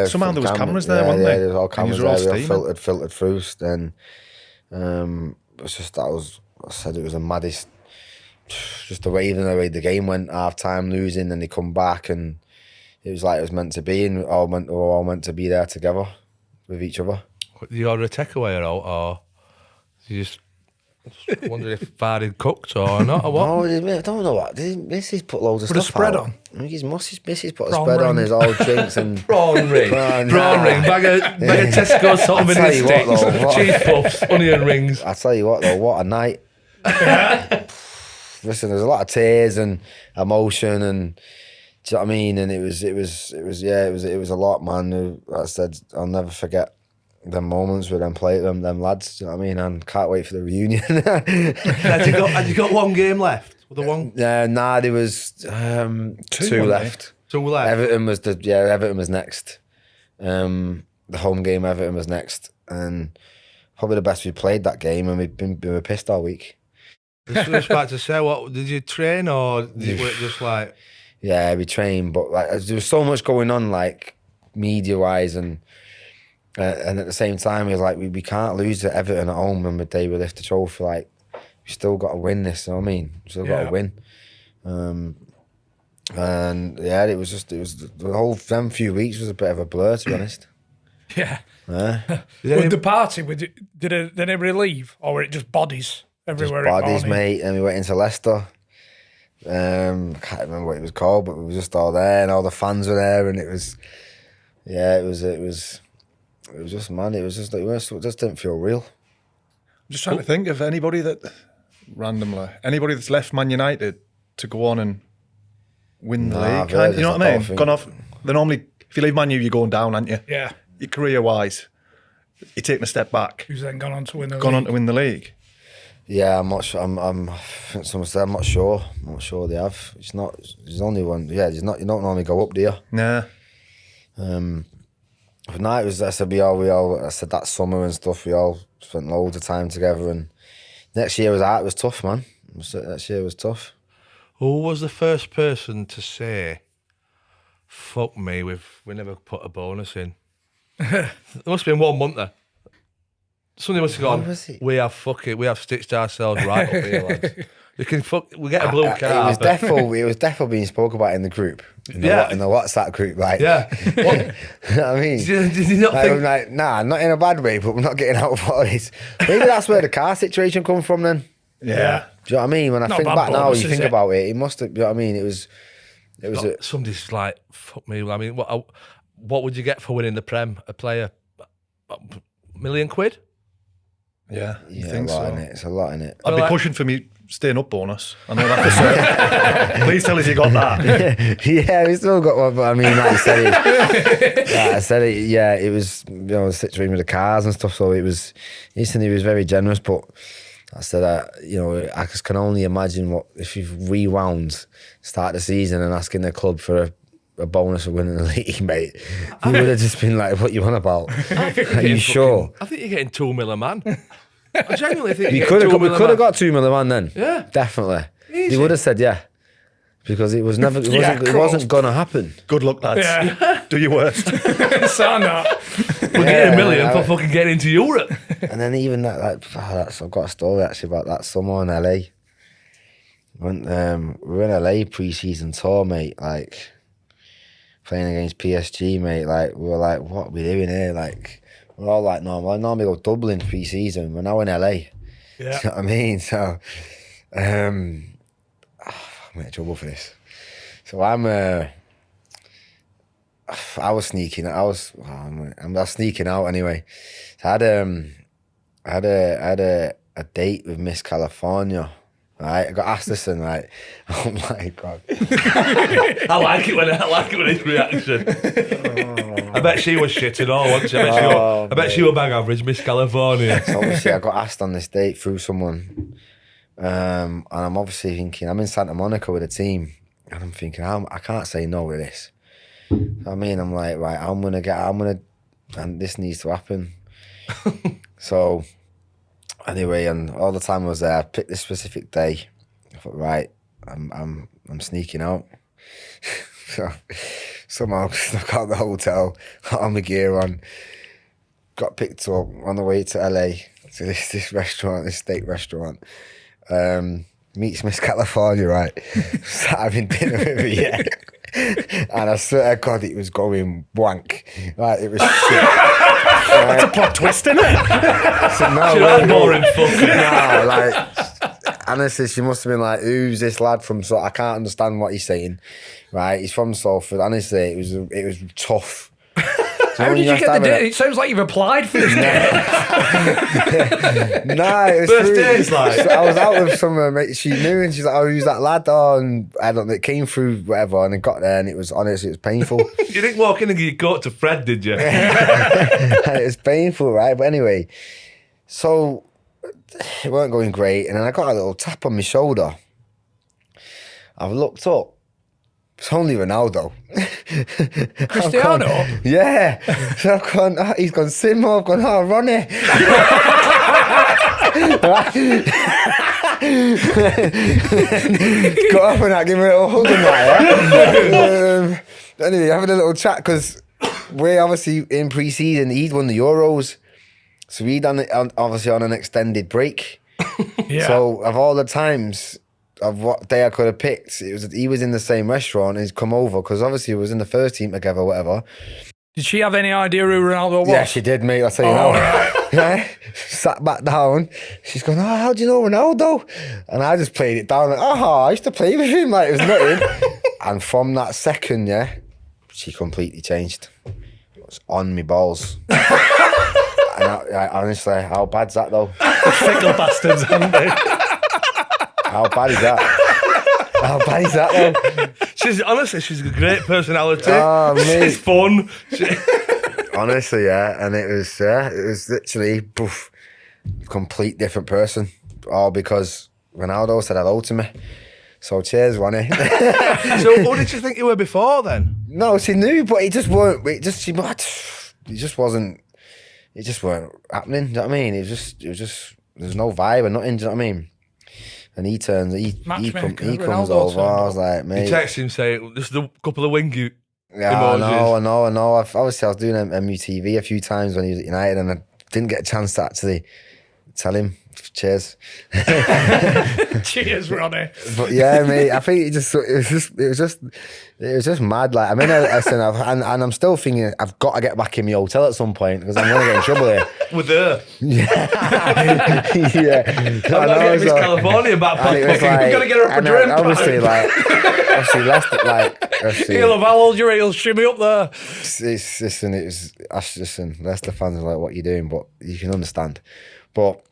Somehow there was cameras there, weren't there? Yeah, there was all cameras all there. We all steaming. filtered through. Then it's just I said it was the maddest. Just the way the game went, half time losing, then they come back, and it was like it was meant to be, and we were all meant to be there together with each other. Did you order a takeaway or you just wonder if Vardy cooked or not, or what? Oh, I don't know what. Mrs. put loads of Put a stuff spread out. on? I think his Mrs. put a Prawn spread ring. on his old drinks and Prawn ring. Prawn ring. Bag of Tesco salt and tell vinegar you what, sticks, though, what- cheese puffs, onion rings. I tell you what though, what a night. Listen, there's a lot of tears and emotion, and do you know what I mean? And it was a lot, man. Like I said, I'll never forget them moments with them lads. Do you know what I mean? And can't wait for the reunion. Had you got one game left? The one? Nah, there was two left. 2 left. Everton was next. The home game, Everton was next, and probably the best we played that game, and we were pissed all week. I was about to say, what did you train, or did you work just like? Yeah, we trained, but like there was so much going on, like media wise, and at the same time, it was like we can't lose to Everton at home on the day we lift the trophy. Like we still got to win this. You know what I mean? We still got to win. And yeah, it was the whole them few weeks was a bit of a blur, to be honest. Yeah. Yeah. With the party, did anybody leave, or were it just bodies everywhere? Just bodies, mate. And we went into Leicester. I can't remember what it was called, but we were just all there, and all the fans were there, and it was just, man, it just didn't feel real. I'm just trying to think of anybody that randomly. Anybody that's left Man United to go on and win the Nah, league, you know what I mean? think- Gone off. They normally, if you leave Man U, you're going down, aren't you? Yeah. Your career-wise, you're taking a step back. Who's then gone on to win the Gone on league? to win the league. Yeah, I'm not sure. I think someone said I'm not sure. I'm not sure they have. It's not. There's only one. Yeah, there's not. You don't normally go up, do you? Nah. But no, it was. I said we all. I said that summer and stuff. We all spent loads of time together. And next year was tough, man. Next year was tough. Who was the first person to say, "Fuck me, we never put a bonus in"? There must have been one, wasn't there? Somebody must have gone. was it? We have stitched ourselves right up here, lads. We get a blue card. It was but- definitely being spoke about in the group. In the WhatsApp group, like. Yeah. What? You know what I mean? Did you not Like, think? I'm like, nah, not in a bad way, but we're not getting out of what it is. Maybe that's where the car situation come from then. Yeah. Do you know what I mean? When I Not think bad back now, bonus, you is think it? about it, it must have, you know what I mean? It was Somebody's like, fuck me. I mean, what would you get for winning the Prem? A player, £1 million? Yeah. You yeah, think a lot so? in it. It's a lot in it. I'd be Like- pushing for me staying up bonus. I know that for certain. Please tell us you got that. Yeah, we still got one, but I mean, like you said, it was, you know, the situation with the cars and stuff, so it was, instantly he was very generous, but I said, you know, I just can only imagine what, if you've rewound, start the season and asking the club for a bonus for winning the league, mate, you would have just been like, what you on about? Are you sure? I think you're getting £2 million, man. I genuinely think We you're could getting have £2 million, man. got $2 million man then. Yeah. Definitely. Easy. They would have said yeah. Because it was never, it Yeah, wasn't, it wasn't gonna happen. Good luck, lads. Yeah. Do your worst. Sound that. We're getting $1 million for fucking getting into Europe. And then even that, I've got a story actually about that summer in LA. We were in LA pre-season tour, mate, like playing against PSG, mate. Like we were like, what are we doing here? Like we're all like normal. I normally go Dublin pre-season. We're now in LA. Yeah. You know what I mean? So I'm in trouble for this. So I was sneaking. I'm sneaking out anyway. So I had a date with Miss California. Right, I got asked this and right. Oh my god! I like it when it's reaction. I bet she was shitting all, wasn't she? I bet she was bang average, Miss California. So obviously, I got asked on this date through someone, and I'm obviously thinking I'm in Santa Monica with a team, and I'm thinking I can't say no to this. I mean, I'm like, right, and this needs to happen. So. Anyway, and all the time I was there, I picked this specific day. I thought, right, I'm sneaking out. So somehow snuck out the hotel, got all my gear on, got picked up on the way to LA to this restaurant, this steak restaurant. Meets Miss California, right? Sat having dinner with me, yeah. And I swear to God, it was going blank. Like, it was shit. That's a plot twist, isn't it? So, no, She had boring fucking. no, like, honestly, she must have been like, who's this lad from I can't understand what he's saying. Right, he's from Salford. Honestly, it was tough. So How when did you have to get the have date? It sounds like you've applied for this date. No, it was First through- date's like- so I was out with some mate she knew, and she's like, oh, who's that lad? Oh, and I don't know, it came through whatever, and it got there, and it was, honestly, it was painful. You didn't walk in and give your coat to Fred, did you? And it was painful, right? But anyway, so it weren't going great, and then I got a little tap on my shoulder. I've looked up. It's only Ronaldo. Cristiano? Yeah. So I've gone, he's gone, Simo. I've gone, oh, Ronnie. Got up and I give him a little hug and that, yeah? Anyway, having a little chat because we're obviously in pre-season. He'd won the Euros. So he'd done it obviously on an extended break. Yeah. So of all the times of what day I could have picked, he was in the same restaurant and he's come over because obviously he was in the first team together, whatever. Did she have any idea who Ronaldo was? Yeah, she did, mate. I'll tell you now. Right? Sat back down. She's going, oh, how do you know Ronaldo? And I just played it down. Like, I used to play with him. Like, it was nothing. And from that second, yeah, she completely changed. It was on me balls. And I honestly, how bad's that though? Fickle bastards, aren't they? How bad is that? How bad is that though? She's a great personality. Oh, mate. She's fun. Honestly, yeah. And it was literally complete different person. All because Ronaldo said hello to me. So cheers, Ronnie. So what did you think you were before then? No, she knew, but it just weren't. It just wasn't. It just weren't happening. Do you know what I mean? It was just. There's no vibe or nothing. Do you know what I mean? And he comes over. I was like, mate. You text him saying just a couple of wingy yeah, emojis. I know. Obviously, I was doing MUTV a few times when he was at United, and I didn't get a chance to actually tell him. Cheers. Cheers, Ronnie. But yeah, mate, I think it was just mad. Like, I'm in and I'm still thinking I've got to get back in my hotel at some point because I'm going to get in trouble here. With her. Yeah. I've got to get Miss California back. We've got to get her up a drink. Obviously, Leicester, He'll have how old you're, he'll shimmy up there. Listen, Leicester fans are like, what you doing? But you can understand. But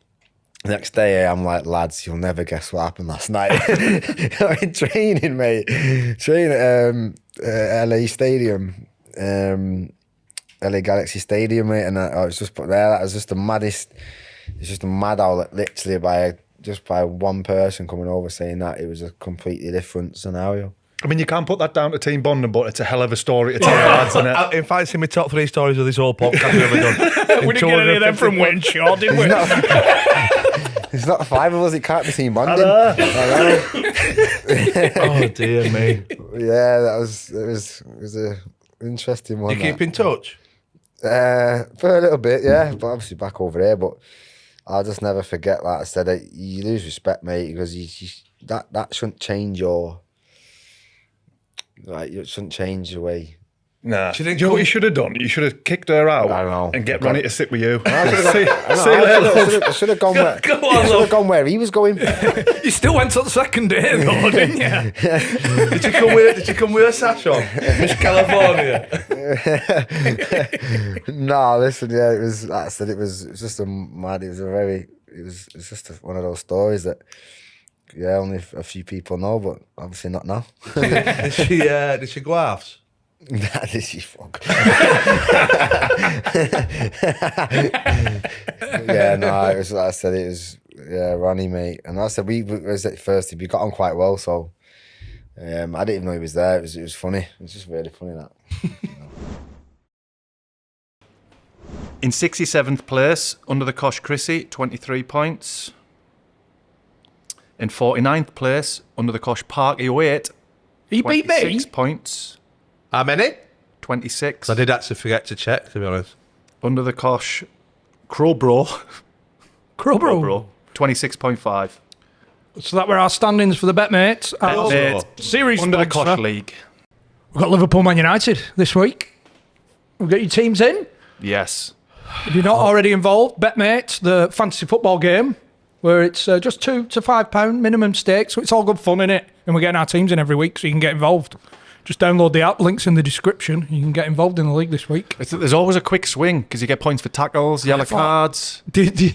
next day, I'm like, lads, you'll never guess what happened last night. I'm training, mate. Training at LA Stadium, LA Galaxy Stadium, mate. And I was just put there. That was just the maddest. It's just a mad outlet, literally by one person coming over saying that it was a completely different scenario. I mean, you can't put that down to team bonding, but it's a hell of a story to tell the lads, isn't it? In fact, it's in my top 3 stories of this whole podcast we've ever done. We didn't get any of them from Wayne Shaw, did we? It's not 5 of us, it can't be team bonding. Oh dear me. Yeah, it was a interesting one. You keep in touch? For a little bit, yeah. But obviously back over there. But I'll just never forget, like I said, you lose respect, mate, because that shouldn't change your... Like, it shouldn't change the way. Nah. Do you know what you should have done? You should have kicked her out I don't know. and get Ronnie to sit with you. I should have gone where I should have gone where he was going. You still went to the second day though, didn't you? Did you come with a sash on? Miss California. No, listen, yeah, it was, like I said, it was just a mad, it's just one of those stories that, yeah, only a few people know, but obviously not now. Did she go halves? Nah, did she fuck? Yeah, no, it was like I said, Ronnie, mate. And like I said, we was at first, we got on quite well, so I didn't even know he was there. It was funny. It was just really funny, that. In 67th place, Undr The Cosh Chrissy, 23 points. In 49th place, Undr The Cosh Parky 08, He beat 26 me. points. How many? 26. I did actually forget to check, to be honest. Undr The Cosh Crowbro, 26.5. So that were our standings for the Betmate. Betmate, Series Undr The sponsor. Cosh League. We've got Liverpool Man United this week. We've got your teams in. Yes. If you're not already involved, Betmate, the fantasy football game, where it's just £2 to £5 minimum stake, so it's all good fun, innit? And we're getting our teams in every week, so you can get involved. Just download the app, links in the description. You can get involved in the league this week. There's always a quick swing because you get points for tackles, yellow cards,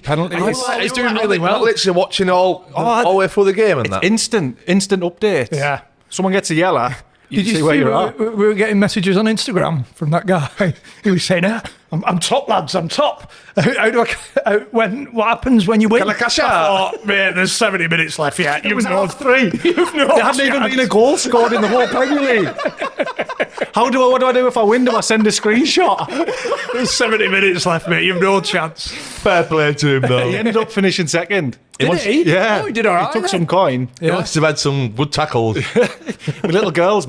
penalties. He's doing really well. Literally watching all the way through the game and that. Instant update. Yeah. Someone gets a yellow, you Did you see where you're at. We were getting messages on Instagram from that guy. He was saying, I'm top, lads, I'm top. What happens when you win? Can I cash out? Oh, mate, there's 70 minutes left yet. It was half-3. There hadn't even been a goal scored in the whole Premier League. What do I do if I win? Do I send a screenshot? There's 70 minutes left, mate. You've no chance. Fair play to him, though. He ended up finishing second. Did he? Yeah. Oh, he did all right. He took some coin. He must have had some good tackles. My little girl's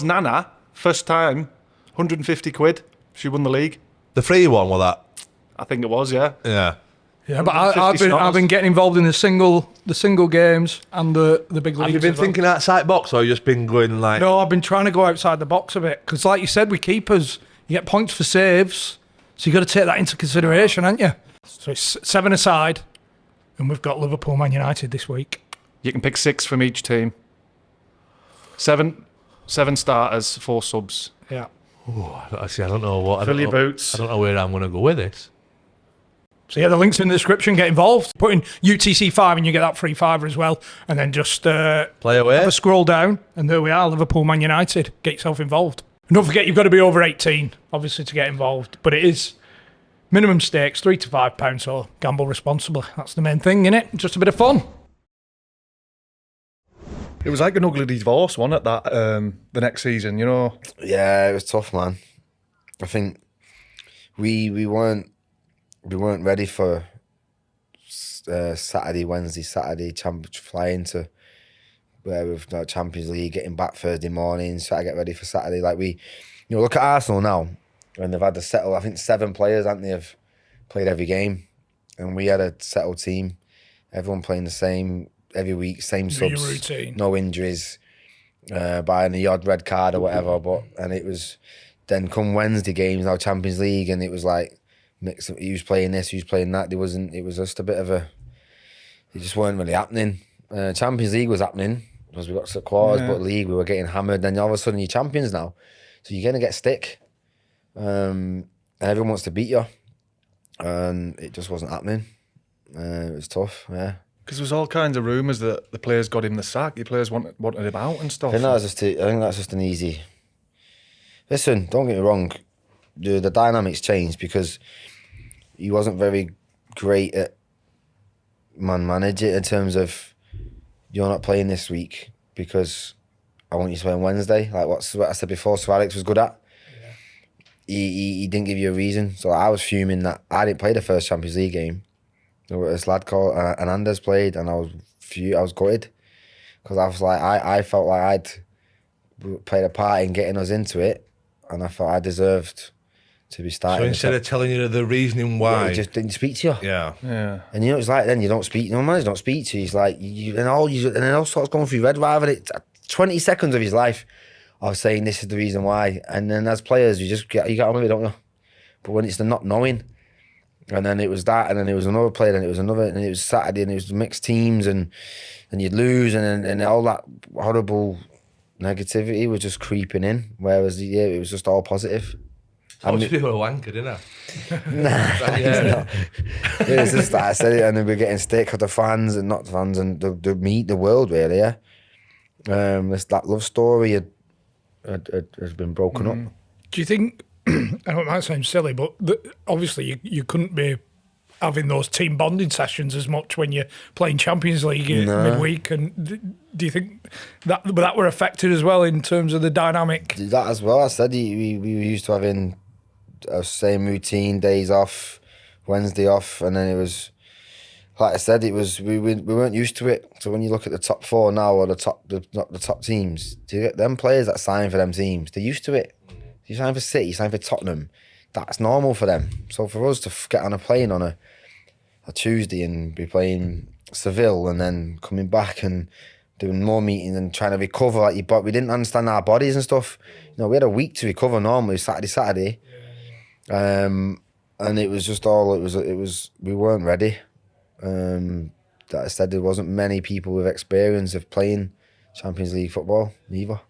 Nana, first time, 150 quid. She won the league. The free one, was that? I think it was, yeah. Yeah. Yeah, but I've been getting involved in the single games and the big leagues. Have you been thinking outside box, or you just been going like? No, I've been trying to go outside the box a bit because, like you said, with keepers, you get points for saves, so you got to take that into consideration, haven't you? So it's 7 aside, and we've got Liverpool Man United this week. You can pick 6 from each team. 7 starters, 4 subs. Yeah. Oh, I don't know what. Fill your boots. I don't know where I'm going to go with this. So yeah, the link's in the description. Get involved. Put in UTC5 and you get that free fiver as well. And then just play away. Have a scroll down, and there we are. Liverpool, Man United. Get yourself involved. And don't forget, you've got to be over 18, obviously, to get involved. But it is minimum stakes, £3 to £5. So gamble responsibly. That's the main thing, innit? Just a bit of fun. It was like an ugly divorce, wasn't it? That the next season, you know. Yeah, it was tough, man. I think we weren't ready for Saturday, flying to where we've got Champions League, getting back Thursday morning, try to get ready for Saturday. Like look at Arsenal now, and they've had to settle. I think 7 players, haven't they, have played every game, and we had a settled team. Everyone playing the same every week, same subs, routine. No injuries, buying the odd red card or whatever. And it was then come Wednesday games, now Champions League, and it was like mix of who's playing this, who's playing that. It was just a bit of it just weren't really happening. Champions League was happening because we got to the quarters, but league we were getting hammered. Then all of a sudden you're champions now, so you're gonna get stick, and everyone wants to beat you, and it just wasn't happening. It was tough, yeah. Because there was all kinds of rumours that the players got him the sack. The players wanted him out and stuff. I think that's just an easy. Listen, don't get me wrong. The dynamics changed because he wasn't very great at manage it in terms of you're not playing this week because I want you to play on Wednesday. Like what I said before, Sir Alex was good at. Yeah. He didn't give you a reason, so I was fuming that I didn't play the first Champions League game. This lad called Hernandez played, and I was gutted because I was like I felt like I'd played a part in getting us into it, and I felt I deserved to be starting. So instead of telling you the reasoning why, he just didn't speak to you. Yeah. And you know it's like then you don't speak. No manager don't speak to you. He's like and then all sorts going through your head. Rather than 20 seconds of his life of saying this is the reason why, and then as players you get on with it, don't you? But when it's the not knowing. And then it was that, and then it was another player, and it was another, and it was Saturday, and it was mixed teams, and you'd lose, and all that horrible negativity was just creeping in. Whereas it was just all positive. I told you were a wanker, didn't I? Nah, it was just that I said it, and then we're getting stick with the fans and not the fans, and the world really. Yeah, that love story has been broken up. Do you think? I know it might sound silly, but obviously you couldn't be having those team bonding sessions as much when you're playing Champions League midweek. And do you think that were affected as well in terms of the dynamic? That as well. I said we were used to having a same routine, days off, Wednesday off, and then it was like I said, it was we weren't used to it. So when you look at the top 4 now, or the top teams, do you get them players that sign for them teams? They're used to it. You sign for City, you sign for Tottenham. That's normal for them. So for us to get on a plane on a Tuesday and be playing Seville and then coming back and doing more meetings and trying to recover, like we didn't understand our bodies and stuff. You know, we had a week to recover normally, Saturday. And it was just all, it was we weren't ready. That I said, there wasn't many people with experience of playing Champions League football either.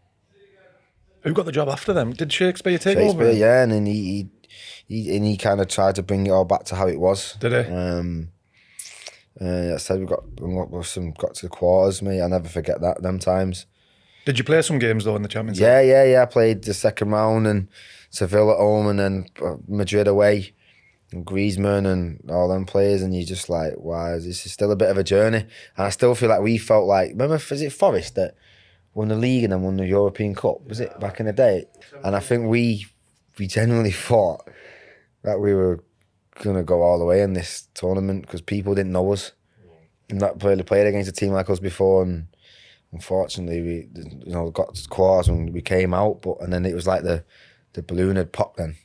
Who got the job after them? Did Shakespeare take over? Yeah, and then he kind of tried to bring it all back to how it was. Did he? I said we got to the quarters, mate. I'll never forget them times. Did you play some games though in the Champions League? Yeah. I played the second round and Seville at home, and then Madrid away, and Griezmann and all them players, and you're just like, wow, this is still a bit of a journey. And I still feel like we felt like, remember, is it Forest that won the league and then won the European Cup, was it, back in the day? And I think we genuinely thought that we were going to go all the way in this tournament because people didn't know us. And not really played against a team like us before, and unfortunately we got to quarters when we came out, and then it was like the balloon had popped then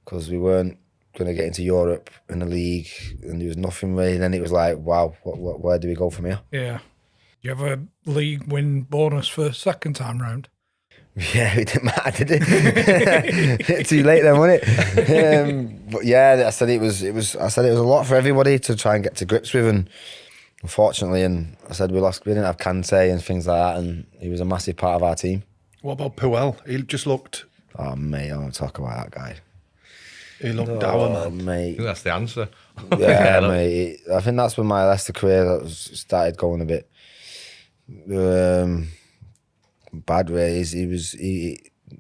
because we weren't going to get into Europe in the league and there was nothing really. Then it was like, wow, where do we go from here? Yeah. You have a league win bonus for second time round? Yeah, it didn't matter, did it? Too late then, wasn't it? But yeah, I said it was a lot for everybody to try and get to grips with, and unfortunately, and I said we didn't have Kante and things like that, and he was a massive part of our team. What about Puel? He just looked... Oh mate, I don't talk about that guy. He looked dour, man. Mate. I think that's the answer. Yeah, mate. I think that's when my Leicester career started going a bit bad ways. He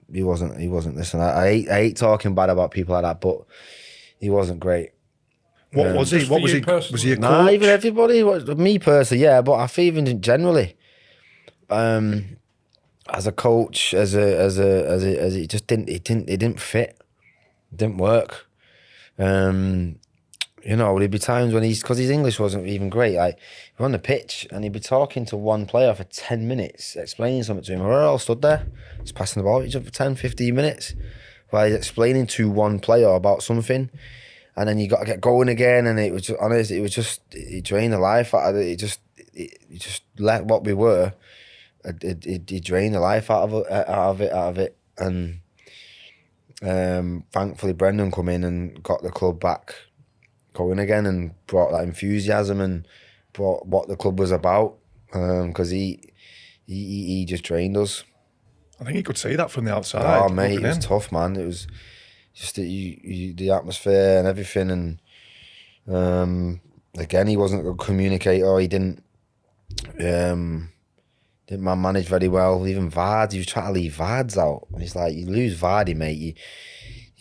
wasn't. Listen, I hate talking bad about people like that, but he wasn't great. What was he? What was he? Was he a coach? Nah, even everybody. Me personally, yeah, but I feel even generally, as a coach, as it just didn't fit, didn't work. You know, there'd be times when because his English wasn't even great. Like, we're on the pitch and he'd be talking to one player for 10 minutes, explaining something to him. We're all stood there, just passing the ball each other for 10, 15 minutes, while he's explaining to one player about something. And then you got to get going again, and it was just, honest, it drained the life out of it. It just let what we were. It drained the life out of it. And thankfully, Brendan come in and got the club back going again, and brought that enthusiasm and brought what the club was about. Because he just drained us. I think you could see that from the outside. Oh mate, it was tough, man. It was just the atmosphere and everything, and again, he wasn't a good communicator. He didn't manage very well. Even Vardy, he was trying to leave Vards out. It's like, you lose Vardy, mate.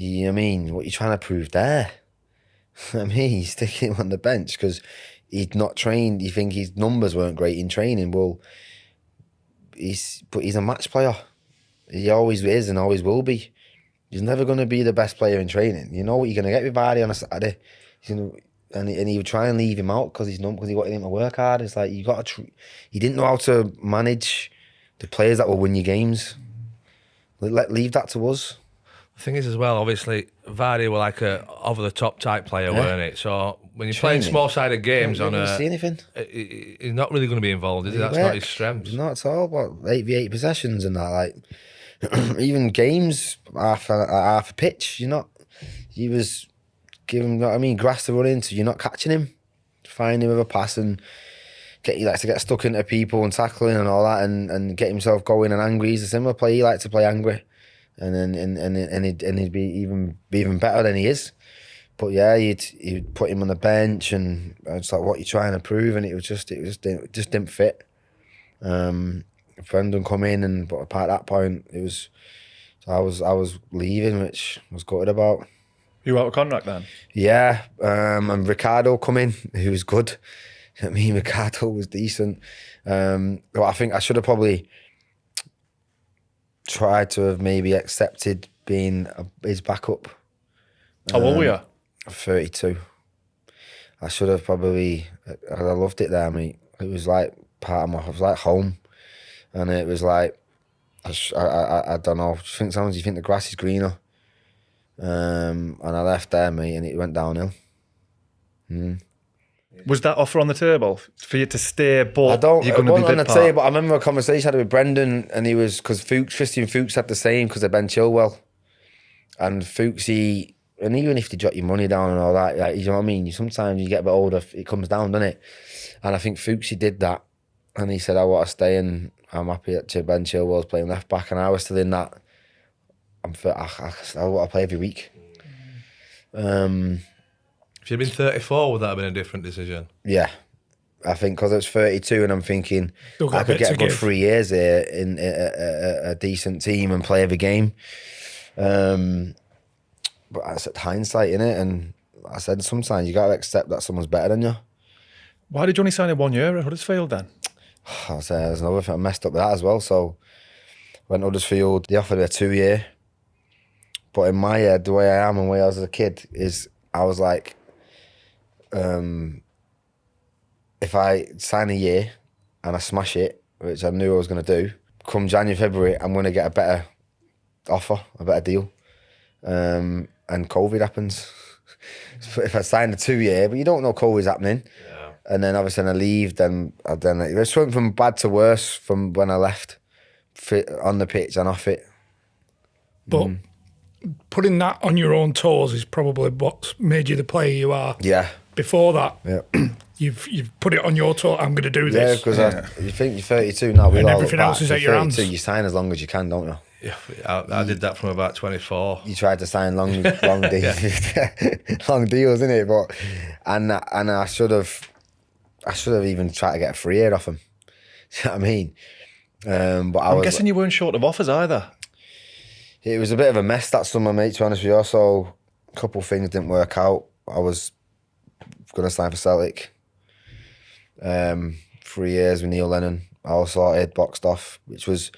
I mean, what are you trying to prove there? I mean, you stick him on the bench because he's not trained. You think his numbers weren't great in training. Well, he's a match player. He always is and always will be. He's never going to be the best player in training. You know what you're going to get with Vardy on a Saturday. And he would try and leave him out because he wanted him to work hard. It's like, you got to. He didn't know how to manage the players that will win you games. Leave that to us. The thing is, as well, obviously, Vardy were like a over-the-top type player, weren't it? So when you're playing small-sided games on see anything. He's not really going to be involved, is he? That's not his strength. Not at all. What, 88 possessions and that, like, even games half a pitch. He was giving, grass to run into. You're not catching him. Find him with a pass and he likes to get stuck into people and tackling and all that, and get himself going and angry. He's a similar player. He likes to play angry. And he'd be even better than he is. But yeah, he'd put him on the bench, and it's like, what are you trying to prove? And it just didn't fit. Brendan come in, but at that point, I was leaving, which I was gutted about. You out of contract then? Yeah, and Ricardo come in, who was good. I mean, Ricardo was decent. But I think I should have probably tried to have maybe accepted being his backup. How old were you? 32. I should have probably. I loved it there, mate. It was like it was like home, and it was like, I don't know. Sometimes you think the grass is greener, and I left there, mate, and it went downhill. Was that offer on the table for you to stay? But you're going to be on the table. I remember a conversation I had with Brendan, and he was, because Christian Fuchs had the same because of Ben Chilwell, and Fuchs, and even if they jot your money down and all that, like, you know what I mean. Sometimes you get a bit older, it comes down, doesn't it? And I think Fuchs, he did that, and he said, I want to stay, and I'm happy that Ben Chilwell's playing left back, and I was still in that. I want to play every week. If you'd been 34, would that have been a different decision? Yeah. I think because I was 32 and I'm thinking I could get a good 3 years here in a decent team and play every game. But I said hindsight, innit? And I said sometimes you got to accept that someone's better than you. Why did you only sign a 1 year at Huddersfield then? I said there's another thing I messed up with that as well. So went to Huddersfield, they offered me a 2 year. But in my head, the way I am and the way I was as a kid is I was like, if I sign a year and I smash it, which I knew I was going to do, come January, February, I'm going to get a better offer, a better deal. And COVID happens. So if I sign a 2 year, but you don't know COVID's happening. Yeah. And then obviously when I leave, then it just went from bad to worse from when I left, on the pitch and off it. But putting that on your own toes is probably what's made you the player you are. Yeah. Before that, yeah. you've put it on your toe. I'm going to do this. Yeah, because you think you're 32 now. And everything else is at your hands. You sign as long as you can, don't you? Yeah, I did that from about 24. You tried to sign long deals, long deals, innit? But and I should have even tried to get a free year off him. You know what I mean? But I'm guessing you weren't short of offers either. It was a bit of a mess that summer, mate, to be honest with you. So a couple of things didn't work out. I was going to sign for Celtic. 3 years with Neil Lennon. I all sorted, boxed off, which was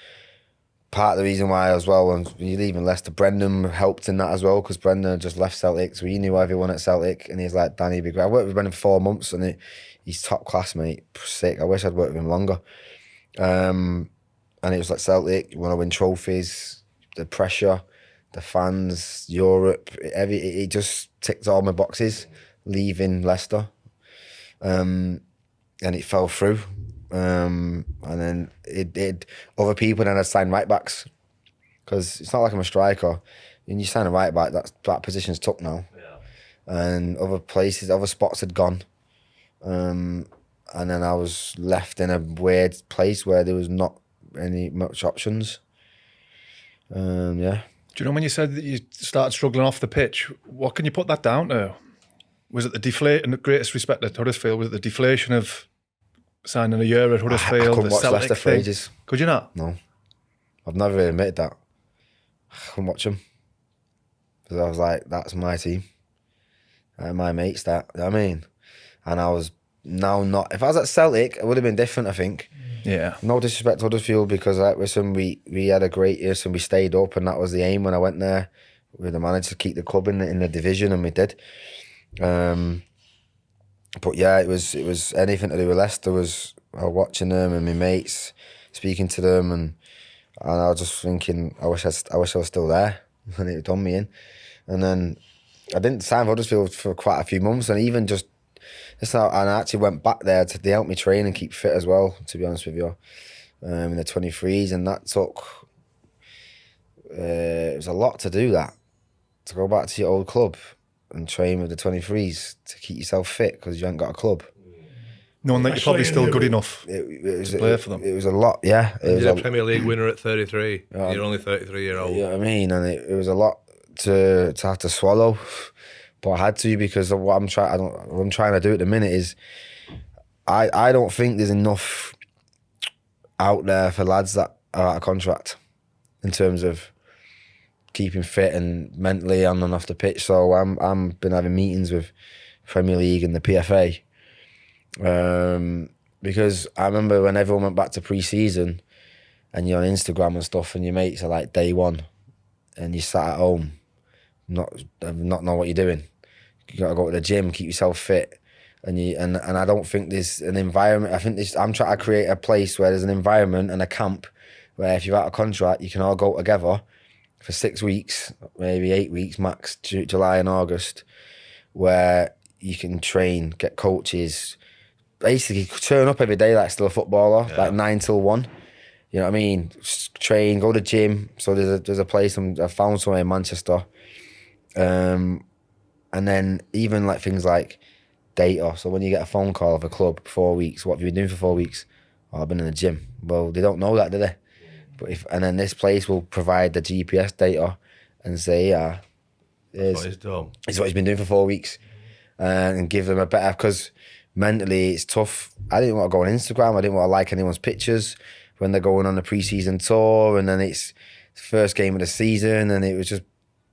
part of the reason why as well, when you leaving Leicester, Brendan helped in that as well, because Brendan had just left Celtic, so he knew everyone at Celtic, and he's like, Danny, be great. I worked with Brendan for 4 months, and he's top class, mate. Sick. I wish I'd worked with him longer. And it was like Celtic, you want to win trophies, the pressure, the fans, Europe, it just ticked all my boxes, leaving Leicester. And it fell through. And then it other people then had signed right backs, because it's not like I'm a striker. When you sign a right back, that position's took now. Yeah. And other spots had gone. And then I was left in a weird place where there was not much options. Yeah. Do you know when you said that you started struggling off the pitch, what can you put that down to? Was it the deflation, in the greatest respect to Huddersfield, was it the deflation of signing a year at Huddersfield? I couldn't watch Celtic Leicester for ages. Could you not? No. I've never really admitted that. I couldn't watch them. Because I was like, that's my team. My mates, that. You know what I mean? And I was now not. If I was at Celtic, it would have been different, I think. Yeah. No disrespect to Huddersfield, because we had a great year, so we stayed up, and that was the aim when I went there. We managed to keep the club in the division, and we did. But yeah, it was anything to do with Leicester. I was watching them and my mates, speaking to them, and I was just thinking, I wish I was still there, and it done me in. And then I didn't sign for Huddersfield for quite a few months, and even and I actually went back there they helped me train and keep fit as well, to be honest with you, in the 23s, and that took it was a lot to do that, to go back to your old club and train with the 23s to keep yourself fit, because you haven't got a club. Knowing that you're probably still good enough to play for them. It was a lot, yeah. You're a Premier League winner at 33. You're only 33-year-old. You know what I mean? And it was a lot to have to swallow, but I had to, because of what I'm trying to do at the minute is I don't think there's enough out there for lads that are out of contract in terms of keeping fit and mentally on and off the pitch. So I'm been having meetings with Premier League and the PFA, because I remember when everyone went back to pre-season and you're on Instagram and stuff, and your mates are like day one, and you sat at home not know what you're doing. You got to go to the gym, keep yourself fit, and I don't think there's an environment. I think I'm trying to create a place where there's an environment and a camp where if you're out of contract, you can all go together for 6 weeks, maybe 8 weeks max, July and August, where you can train, get coaches, basically turn up every day like still a footballer, like 9 till 1. You know what I mean? Train, go to the gym. So there's a place I found somewhere in Manchester, and then even like things like data. So when you get a phone call of a club 4 weeks, what have you been doing for 4 weeks? Oh, I've been in the gym. Well, they don't know that, do they? But and then this place will provide the GPS data and say, yeah, it's what he's been doing for 4 weeks, and give them a better, because mentally it's tough. I didn't want to go on Instagram. I didn't want to like anyone's pictures when they're going on a pre-season tour, and then it's the first game of the season, and it was just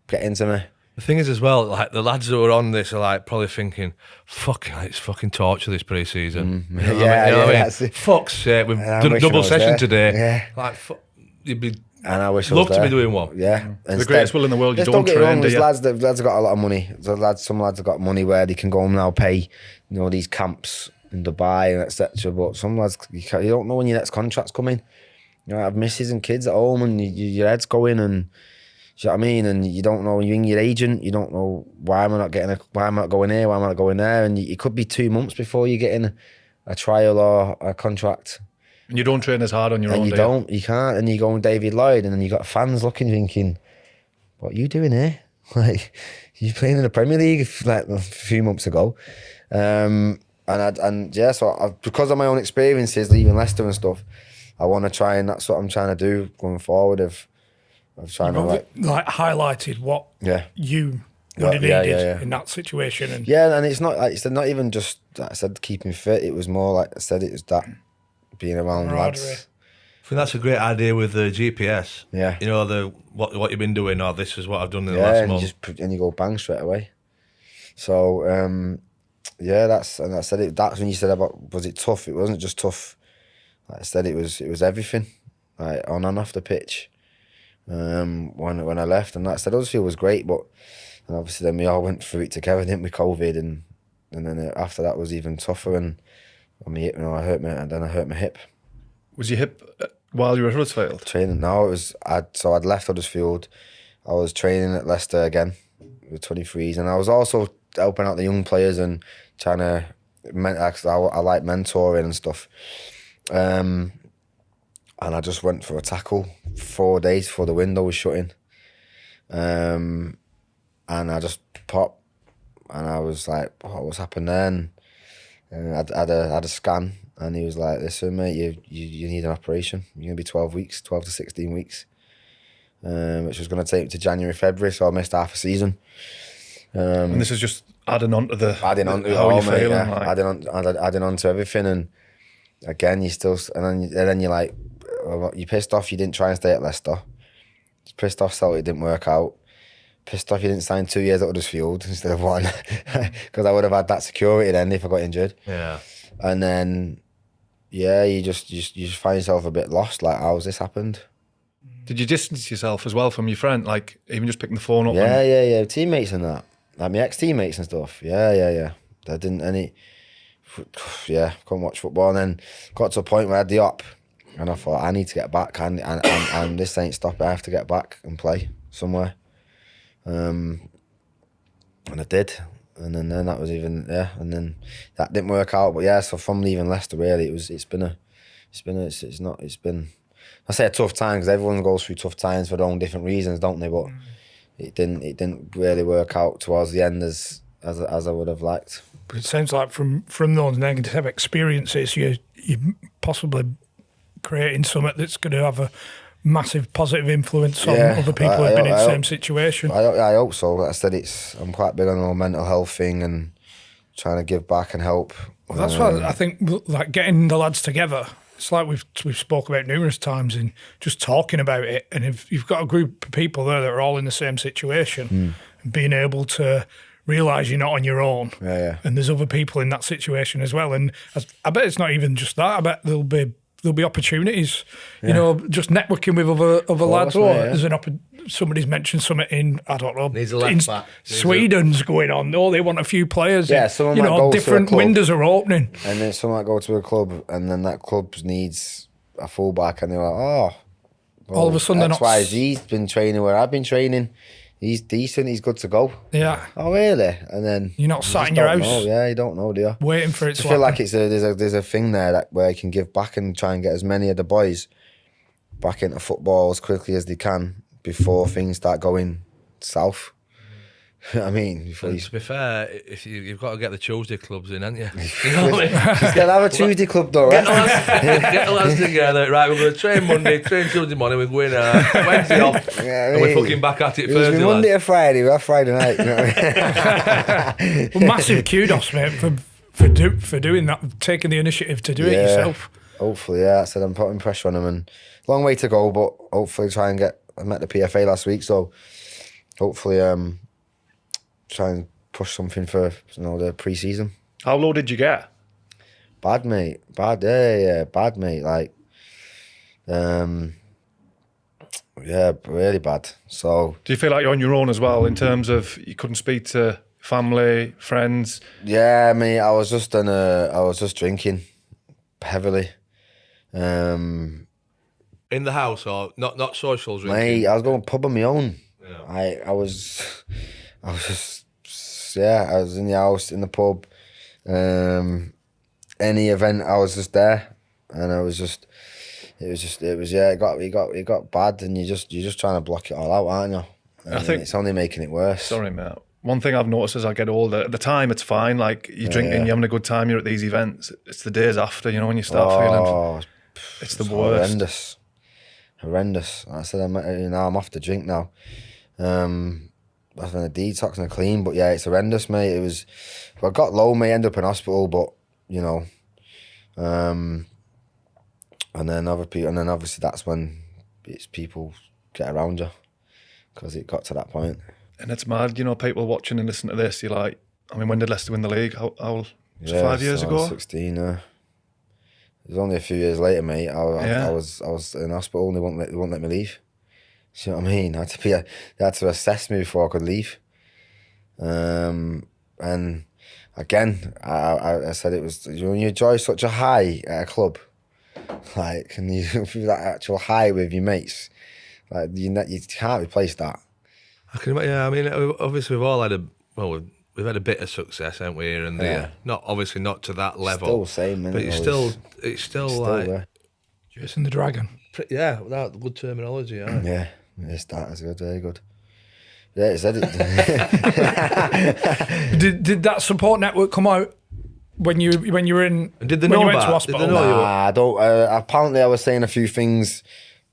getting to me. The thing is as well, like the lads that were on this are like probably thinking, fucking, it's fucking torture this pre-season. You know what I mean? Fuck's sake, we've done a double session today. Yeah. Like, you'd be. And I wish love I was to be doing one. Yeah. The greatest will in the world, you don't get train, wrong, do you? lads have got a lot of money. Some lads have got money where they can go and now pay, these camps in Dubai and etc. But some lads, you don't know when your next contract's coming. I have misses and kids at home, and your head's going, and do you know what I mean? And you don't know, when you ring your agent, you don't know, why am I not going here, why am I not going there? And it could be 2 months before you get in a trial or a contract. And you don't train as hard on your own, and you can't, and you go on David Lloyd, and then you got fans looking, thinking, what are you doing here? Like, you're playing in the Premier League like a few months ago. So because of my own experiences leaving Leicester and stuff, I want to try, and that's what I'm trying to do going forward, of of trying to highlighted what you would have needed in that situation. And and it's not even just like I said keeping fit. It was more like I said, it was that being around lads. I think that's a great idea with the GPS. Yeah, you know the what you've been doing, or this is what I've done in the last month. And you go bang straight away. So that's when you said about was it tough? It wasn't just tough. Like I said, it was everything, like on and off the pitch. When I left, and like I said, Huddersfield was great, but and obviously then we all went through it together, didn't we? COVID, and then after that was even tougher. And on my hip, I hurt my hip. Was your hip while you were at Huddersfield? Training. No, I'd left Huddersfield. I was training at Leicester again with 23s, and I was also helping out the young players and trying to. I like mentoring and stuff. And I just went for a tackle 4 days before the window was shutting. And I just popped, and I was like, what's happened then? And I had a scan, and he was like, listen, mate, you need an operation. You're going to be 12 to 16 weeks, which was going to take me to January, February, so I missed half a season. And this is just adding on to how you're feeling. Yeah. Like. Adding on to everything, and again, you still, and then you're like, you're pissed off you didn't try and stay at Leicester. Pissed off Celtic didn't work out. Pissed off you didn't sign 2 years at Huddersfield instead of 1, because I would have had that security then if I got injured. Yeah. And then, you just find yourself a bit lost. Like, how's this happened? Did you distance yourself as well from your friend? Like, even just picking the phone up? Yeah. Teammates and that. Like, my ex-teammates and stuff. Yeah. I didn't any... Yeah, couldn't watch football. And then got to a point where I had the op. And I thought, I need to get back. And this ain't stopping. I have to get back and play somewhere. And I did. And then that was even... Yeah, and then that didn't work out. But yeah, so from leaving Leicester, really, it's been I say a tough time because everyone goes through tough times for their own different reasons, don't they? But it didn't really work out towards the end as I would have liked. But it sounds like from those negative experiences, you're possibly creating something that's going to have a massive positive influence on other people who've been in the same situation. I hope so. Like I said, I'm quite big on the mental health thing and trying to give back and help. Well, that's why I think, like, getting the lads together. It's like we've spoke about numerous times in just talking about it. And if you've got a group of people there that are all in the same situation, and being able to realise you're not on your own, and there's other people in that situation as well. And I bet it's not even just that. I bet there'll be opportunities, you know, just networking with other lads. There's somebody's mentioned something in, I don't know, Sweden's going on. They want a few players. Yeah, someone might go different to a club, windows are opening. And then someone might go to a club, and then that club needs a fullback, and they're like, all of a sudden XYZ's been training where I've been training. He's decent. He's good to go. Yeah. Oh, really? And then you're not sat in your house. Yeah, you don't know, do you? Waiting for it to happen. I feel like there's a thing there where I can give back and try and get as many of the boys back into football as quickly as they can before things start going south. I mean, to be fair, if you've got to get the Tuesday clubs in, haven't you? You know what I mean? Just gotta have a Tuesday club though, right? Get the lads together. Right, we're going to train Monday, train Tuesday morning, we're going Wednesday off, and we're fucking back at it Thursday. Monday to Friday, we have Friday night. You know what I mean? Well, massive kudos, mate, for doing that, taking the initiative to do it yourself. Hopefully, yeah. I said I'm putting pressure on them, and long way to go, but hopefully try and get. I met the PFA last week, so hopefully try and push something for the pre-season. How low did you get? Bad, mate. Bad, yeah, bad, mate. Like, yeah, really bad. So, do you feel like you're on your own as well in terms of you couldn't speak to family, friends? Yeah, mate. I was just drinking heavily. In the house or not social drinking? Mate, I was going pub on my own. Yeah. I was in the house, in the pub. Any event, I was just there, and it got bad, and you're just trying to block it all out, aren't you? And I think it's only making it worse. Sorry, mate. One thing I've noticed as I get older, at the time it's fine, like you're drinking, you're having a good time, you're at these events. It's the days after, when you start feeling it's the worst. horrendous. I said, I'm off the drink now. I've been a detox and a clean, but yeah, it's horrendous, mate. It was, I got low, mate, ended up in hospital, but you know, and then obviously that's when it's people get around you, because it got to that point. And it's mad, you know, people watching and listening to this, you're like, I mean, when did Leicester win the league? How was it 5 years ago? 16. It was only a few years later, mate. I was in hospital and they wouldn't let me leave. Do you know what I mean? They had to assess me before I could leave. And again, I said it was, when you enjoy such a high at a club, like, and you feel that actual high with your mates, like you can't replace that. I can imagine. Yeah, I mean, obviously we've all had we've had a bit of success, haven't we, here and there. Not obviously not to that level. Still the same, but it's still like Jason the Dragon. Yeah, that good terminology. Yeah, it's that is good, very good. Yeah, it said it. Did that support network come out when you were in? And did they know about? To hospital? Did they know I don't. Apparently, I was saying a few things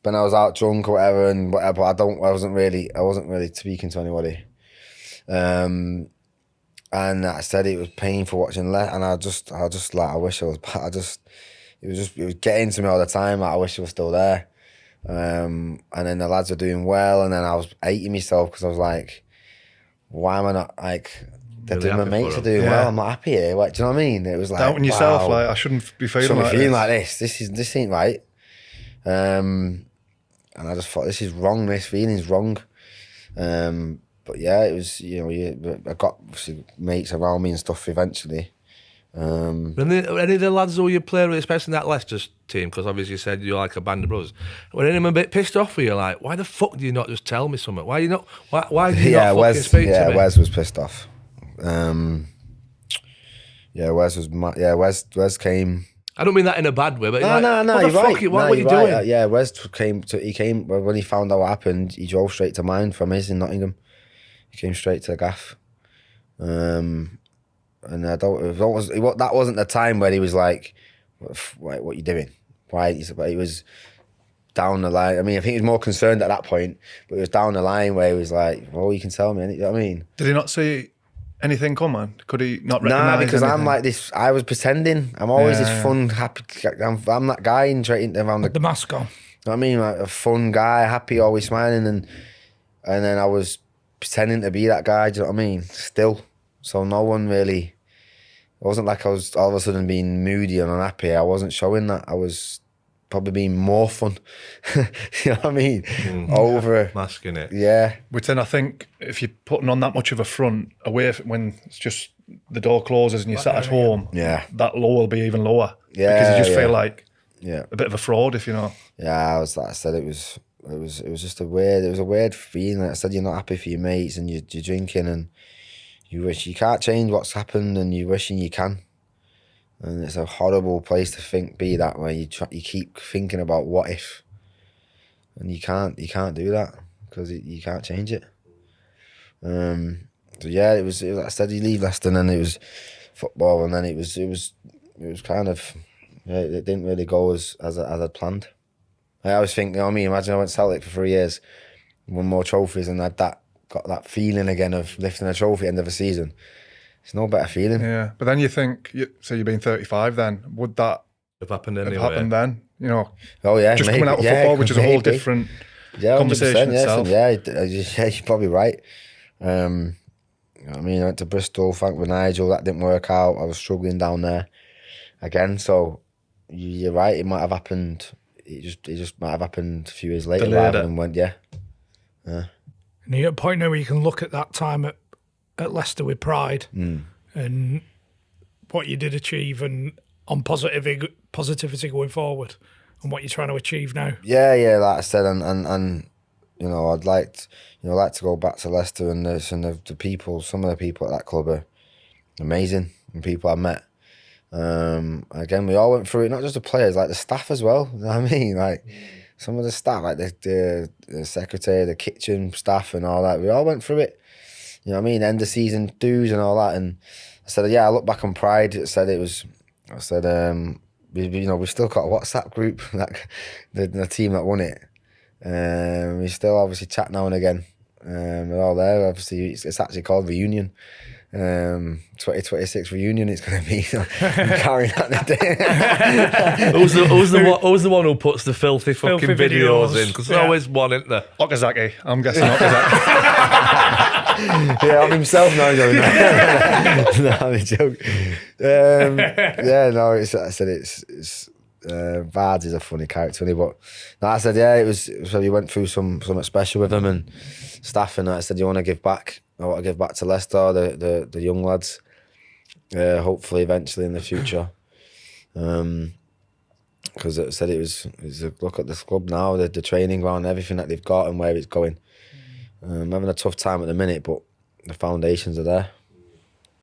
when I was out drunk or whatever, and whatever. I wasn't really speaking to anybody. And I said it was painful watching and I just like, I wish I was back. It was getting to me all the time. Like, I wish I was still there. And then the lads were doing well, and then I was hating myself because I was like, why am I not like? They're Really doing, my mates are doing well. I'm not happy here. Like, do you know what I mean? It was like doubting yourself. Like, I shouldn't be feeling like this. This ain't right. And I just thought, this is wrong. This feeling's wrong. But yeah, it was, you know, I got obviously mates around me and stuff eventually. Any of the lads who you played with, especially in that Leicester team, because obviously you said you're like a band of brothers, were any of them a bit pissed off with you? Like, why the fuck do you not just tell me something? Why do you not fucking speak to me? Wes was pissed off. Wes came. I don't mean that in a bad way, but No, what the you're fuck? right. What were you doing? Yeah, Wes came when he found out what happened. He drove straight to mine from his in Nottingham. He came straight to the gaff. And that wasn't the time where he was like, what are you doing? Why? He was down the line. I mean, I think he was more concerned at that point, but it was down the line where he was like, well, you can tell me, you know what I mean? Did he not see anything coming? Could he not recognise Nah, because anything? I'm like this, I was pretending. I'm always this fun, happy, I'm that guy around The mask on. You know what I mean? Like a fun guy, happy, always smiling, and then I was pretending to be that guy, do you know what I mean? Still. So no one really, it wasn't like I was all of a sudden being moody and unhappy. I wasn't showing that. I was probably being more fun. You know what I mean? Over masking it. Yeah. Which then I think if you're putting on that much of a front away when it's just the door closes and you're sat at home, that low will be even lower. Yeah. Because you just feel like a bit of a fraud, if you know. Yeah, I said it was just a weird feeling. Like I said, you're not happy for your mates and you're drinking and you wish you can't change what's happened and you're wishing you can. And it's a horrible place to be that way. You keep thinking about what if, and you can't do that because you can't change it. So yeah, it was like I said, you leave Leicester and then it was football, and then it was kind of it didn't really go as I'd planned. I always think, you know what I mean? Imagine I went to Celtic for 3 years, won more trophies, and got that feeling again of lifting a trophy at the end of a season. It's no better feeling. Yeah, but then you think, so you've been 35 then, would that have happened anyway? Have happened then? You know, oh yeah, just maybe, coming out of football, which is a whole different conversation itself. Yeah, you're probably right. I mean, I went to Bristol, thank with Nigel, that didn't work out. I was struggling down there again, so you're right, it might have happened. It just might have happened a few years later rather than went, yeah. And you're at a point now where you can look at that time at Leicester with pride and what you did achieve and on positivity going forward and what you're trying to achieve now. Yeah, like I said, and you know, I'd like to go back to Leicester and the people, some of the people at that club are amazing and people I met. Again, we all went through it, not just the players, like the staff as well. You know what I mean? Like some of the staff, like the secretary, the kitchen staff and all that, we all went through it. You know what I mean? End of season dues and all that. And I said, yeah, I look back on pride. We've still got a WhatsApp group, like the team that won it. We still obviously chat now and again. We're all there. Obviously, it's actually called Reunion. 2026 reunion. It's going to be carrying that today. Who's the one who puts the filthy fucking videos in? Because there's always one, isn't there? Okazaki. I'm guessing Okazaki. Yeah, of himself now. No, I'm a joke. I said it's Vards is a funny character, but no, I said it was. So we went through something special with him and staff, and I said, you want to give back? I want to give back to Leicester, the young lads. Hopefully, eventually in the future. Because it said it was a look at this club now, the training ground, everything that they've got and where it's going. I'm having a tough time at the minute, but the foundations are there.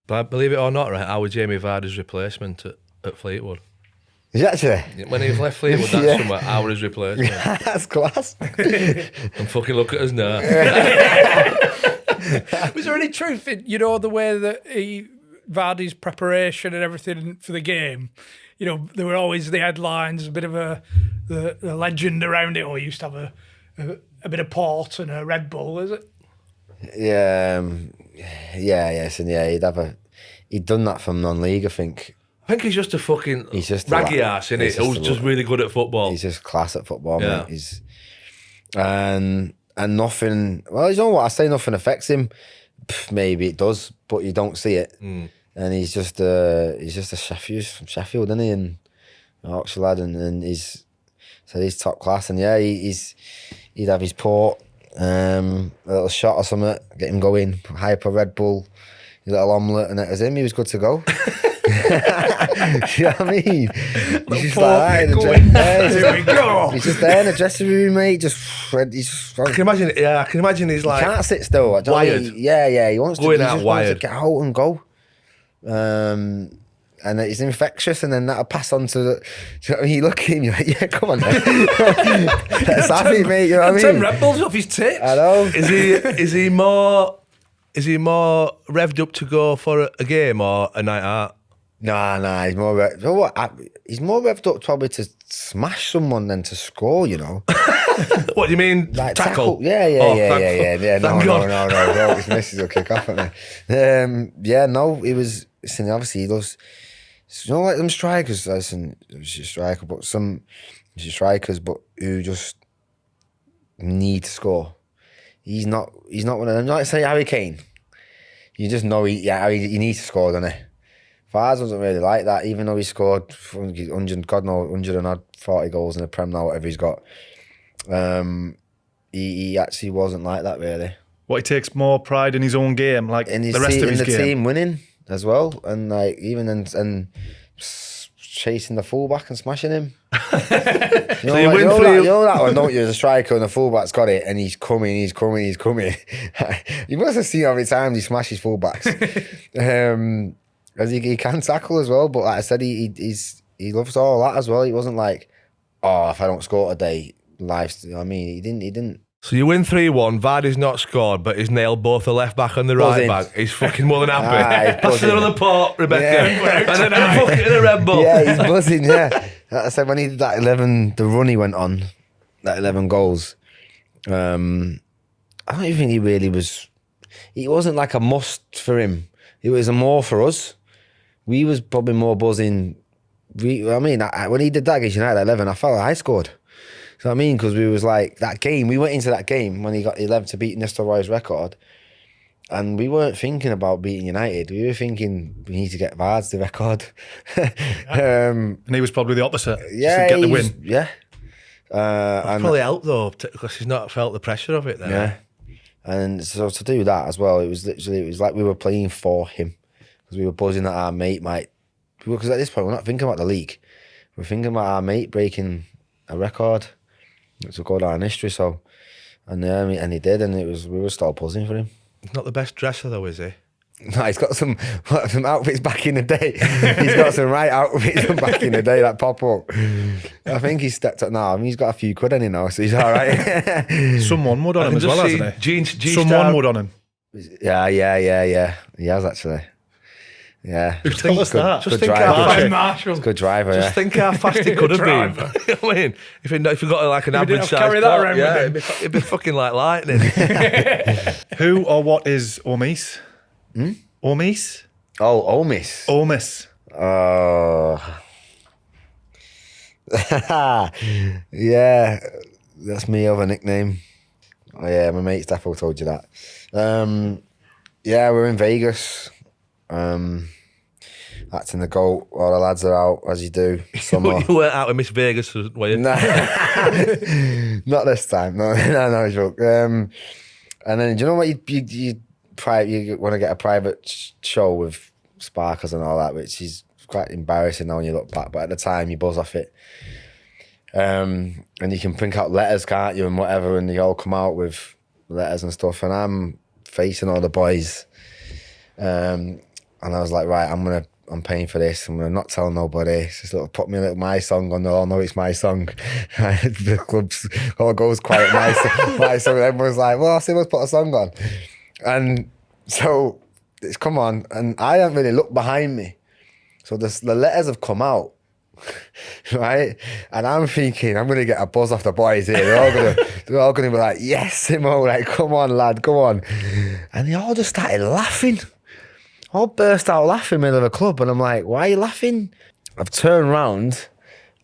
But believe it or not, right, I was Jamie Vardy's replacement at Fleetwood. Is it actually? When he left Fleetwood, that's somewhere, I was his replacement. That's class. And fucking look at us now. Was there any truth in, the way that Vardy's preparation and everything for the game? There were always the headlines, a bit of the legend around it, or he used to have a bit of port and a Red Bull, is it? Yeah, he'd done that from non-league, I think. I think he's just a fucking raggy ass, isn't he? Who's just really good at football. He's just class at football, mate. And nothing. Well, you know what? I say nothing affects him. Maybe it does, but you don't see it. And he's just a Sheffield from Sheffield, isn't he? And Yorkshire lad, and he's top class. And yeah, he'd have his port, a little shot or something, get him going, hype a Red Bull, his little omelette, and that was him. He was good to go. You know what I mean? He's just like that. Here we go. He's just there in the dressing room, mate. I can imagine he's like, he can't sit still. Wired. He wants going to, out wired. To get out and go. And it's infectious, and then that'll pass on to the. You know what I mean? You look at him, you're like, yeah, come on, then. Let's have it, mate. You know what I mean? 10 Red Bulls off his tits. I know. Is he more revved up to go for a game or a night out? Nah, he's more revved. You know what? He's more revved up probably to smash someone than to score, you know. What do you mean? Like tackle? Yeah. No. His missus will kick off at me. He was. Listen, obviously he loves. Like them strikers. Listen, she's a striker, but she's strikers, but who just need to score. He's not one of them. Like say Harry Kane. You just know he needs to score, doesn't he? Vards wasn't really like that, even though he scored 140 goals in the Prem now, whatever he's got. He actually wasn't like that, really. What, he takes more pride in his own game, like the rest of his game? In the team winning as well, and like even and chasing the fullback and smashing him. You know that one, don't you? As a striker and the fullback's got it, and he's coming. You must have seen how many times he smashes fullbacks. As he can tackle as well, but like I said, he loves all that as well. He wasn't like, if I don't score today, life's. I mean, he didn't. So you win 3-1. Vardy's not scored, but he's nailed both the left back and the right back. He's fucking more than happy. Passing another port, Rebecca, and then I'm fucking in a Red Bull. Yeah, he's buzzing. Yeah, like I said, when he did that 11, the run he went on, that 11 goals. I don't even think he really was. It wasn't like a must for him. It was a more for us. We was probably more buzzing. When he did that against United at 11, I felt like I scored. So I mean, because we was like, that game, we went into that game when he got 11 to beat Nistelrooy's record, and we weren't thinking about beating United. We were thinking we need to get Vards the record. And he was probably the opposite. Yeah, to get the win. Yeah. And probably helped though, because he's not felt the pressure of it then. Yeah. And so to do that as well, it was like we were playing for him, because we were buzzing that our mate might. Because at this point, we're not thinking about the league. We're thinking about our mate breaking a record. It's a go down in history. So, and he did, and we were still buzzing for him. He's not the best dresser though, is he? No, he's got some outfits back in the day. He's got some right outfits back in the day that pop up. I think he's stepped up now. I mean, he's got a few quid in him now, so he's all right. Someone would on him as well, hasn't he? G-Star. Someone would on him. Yeah. He has actually. Yeah. Tell us that. Just think how fast Marshall. Good driver, Just think how fast it could have been. You know what I mean? If you got like an average size carry that around yeah, with it'd be fucking like lightning. Who or what is Ormis? Ormis? Oh, Ormis. Ormis. Oh. Yeah. That's me of a nickname. Oh, yeah, my mate's definitely told you that. Yeah, we're in Vegas. Acting the goat while the lads are out, as you do. You weren't out with Miss Vegas, were you? No, not this time. No, joke. And then, do you know what? You want to get a private show with sparkers and all that, which is quite embarrassing now when you look back. But at the time, you buzz off it. And you can print out letters, can't you, and whatever, and they all come out with letters and stuff. And I'm facing all the boys. And I was like, right, I'm paying for this. I'm gonna not tell nobody. It's just put me my song on. They all know it's my song. The club's all goes quiet. My song. Everyone's like, well, I'll see what's put a song on. And so it's come on, and I haven't really looked behind me. So the letters have come out, right? And I'm thinking I'm gonna get a buzz off the boys here. They're all gonna be like, yes, Simo, like, come on, lad, go on. And they all just started laughing. All burst out laughing in the middle of the club, and I'm like, why are you laughing? I've turned round,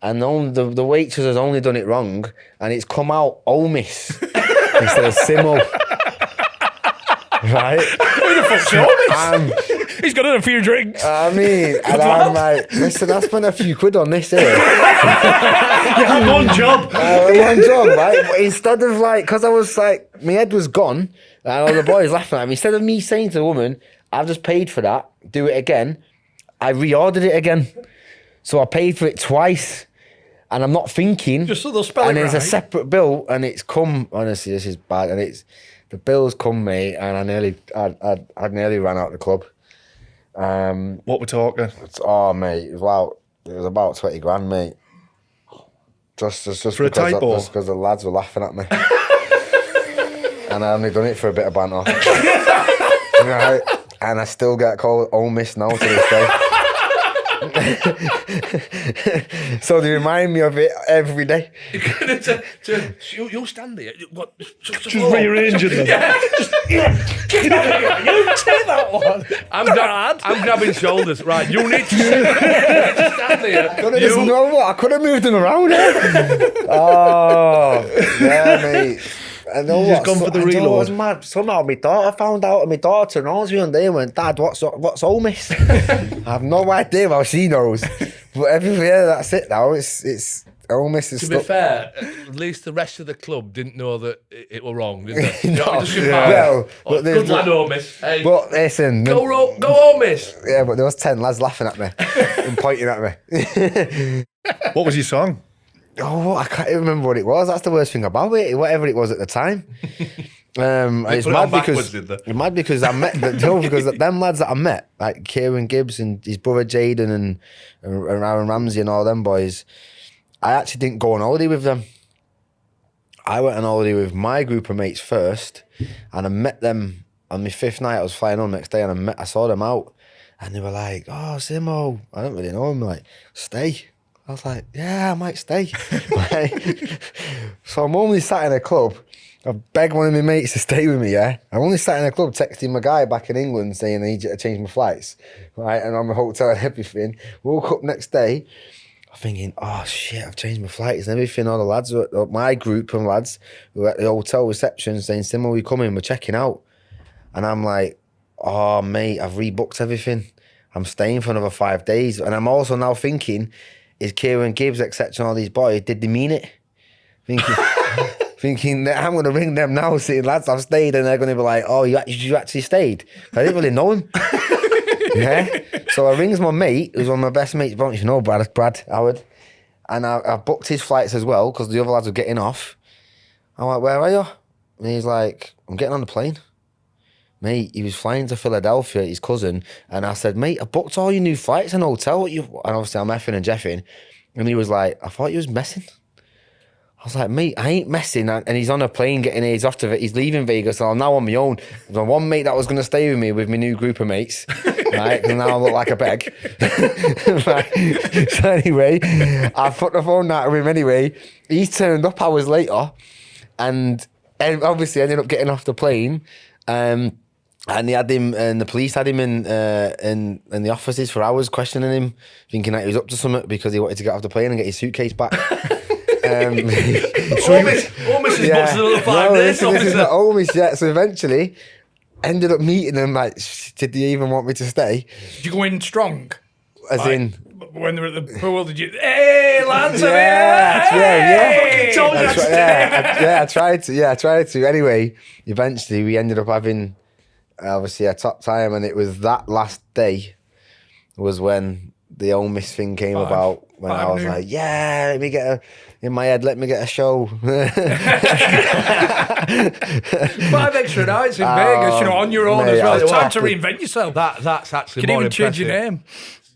and the waitress has only done it wrong, and it's come out Omis instead of Simo. Right? Who the fuck's Omis? He's got a few drinks. I mean, and I'm like, listen, I spent a few quid on this here. You had one job. One job, right? But instead of like, because I was like, my head was gone, and all the boys laughing at me, instead of me saying to the woman, I've just paid for that, do it again, I reordered it again. So I paid for it twice, and I'm not thinking. Just so they'll spell it right. And it's a separate bill, and it's come, honestly, this is bad, and the bill's come, mate, and I nearly ran out of the club. What we're talking? Mate, it was about 20 grand, mate. Just for a typo? Just because the lads were laughing at me. And I only done it for a bit of banter. Right? And I still get called Omis now to this day. So they remind me of it every day. You'll stand there. What? Just rearranging them. Get out of here. You take that one. I'm grabbing shoulders. Right, you need to stand there. You know what? I could have moved them around. Oh, yeah, mate. I know You've just gone for the reload. It was mad. Somehow my daughter found out, and my daughter knows me one day and went, Dad, what's Omis? I have no idea how she knows. But everywhere that's it now, it's Omis is To stuck. be fair, at least the rest of the club didn't know that it were wrong, did they? No, well, but good lad, Omis. Hey, but listen, go Omis. Yeah, but there was 10 lads laughing at me and pointing at me. What was your song? Oh, I can't even remember what it was. That's the worst thing about it. Whatever it was at the time. It's mad because I met because them lads that I met, like Kieran Gibbs and his brother Jaden and Aaron Ramsey and all them boys, I actually didn't go on holiday with them. I went on holiday with my group of mates first, and I met them on my 5th night. I was flying home next day, and I saw them out, and they were like, "Oh, Simo, I don't really know him." Like, stay. I was like, yeah, I might stay. So I'm only sat in a club. I begged one of my mates to stay with me, yeah? I'm only sat in a club texting my guy back in England saying I need you to change my flights, right? And I'm a hotel and everything. Woke up next day, I'm thinking, oh shit, I've changed my flights and everything. All the lads, my group of lads, were at the hotel reception saying, Simo, we coming? We're checking out. And I'm like, oh mate, I've rebooked everything. I'm staying for another 5 days. And I'm also now thinking, is Kieran Gibbs, etc., all these boys, did they mean it? Thinking that I'm going to ring them now, saying, lads, I've stayed, and they're going to be like, oh, you actually stayed? I didn't really know him. Yeah. So I rings my mate, who's one of my best mates, you know, Brad Howard, and I booked his flights as well, because the other lads were getting off. I'm like, where are you? And he's like, I'm getting on the plane. Mate, he was flying to Philadelphia, his cousin, and I said, mate, I booked all your new flights in a hotel. And obviously I'm effing and jeffing. And he was like, I thought you was messing. I was like, mate, I ain't messing. And he's on a plane getting AIDS after it. He's leaving Vegas, and I'm now on my own. There's one mate that was going to stay with me with my new group of mates, right? And now I look like a beg. Right. So anyway, I put the phone out to him anyway. He turned up hours later, and obviously ended up getting off the plane. And they had him, and the police had him in the offices for hours, questioning him, thinking that he was up to something because he wanted to get off the plane and get his suitcase back. Almost as much as another 5 days, this is not almost yet. So eventually, ended up meeting him. Like, did they even want me to stay? Did you go in strong? As in. When they were at the pool, did you? Hey, lads, I tried to. Yeah, I tried to. Anyway, eventually we ended up having obviously a top time, and it was that last day was when the Ole Miss thing came about. When I was like, yeah, let me get a show. 5 extra nights in Vegas, on your own as well. It's time to reinvent yourself. That's actually more impressive. You can even change your name.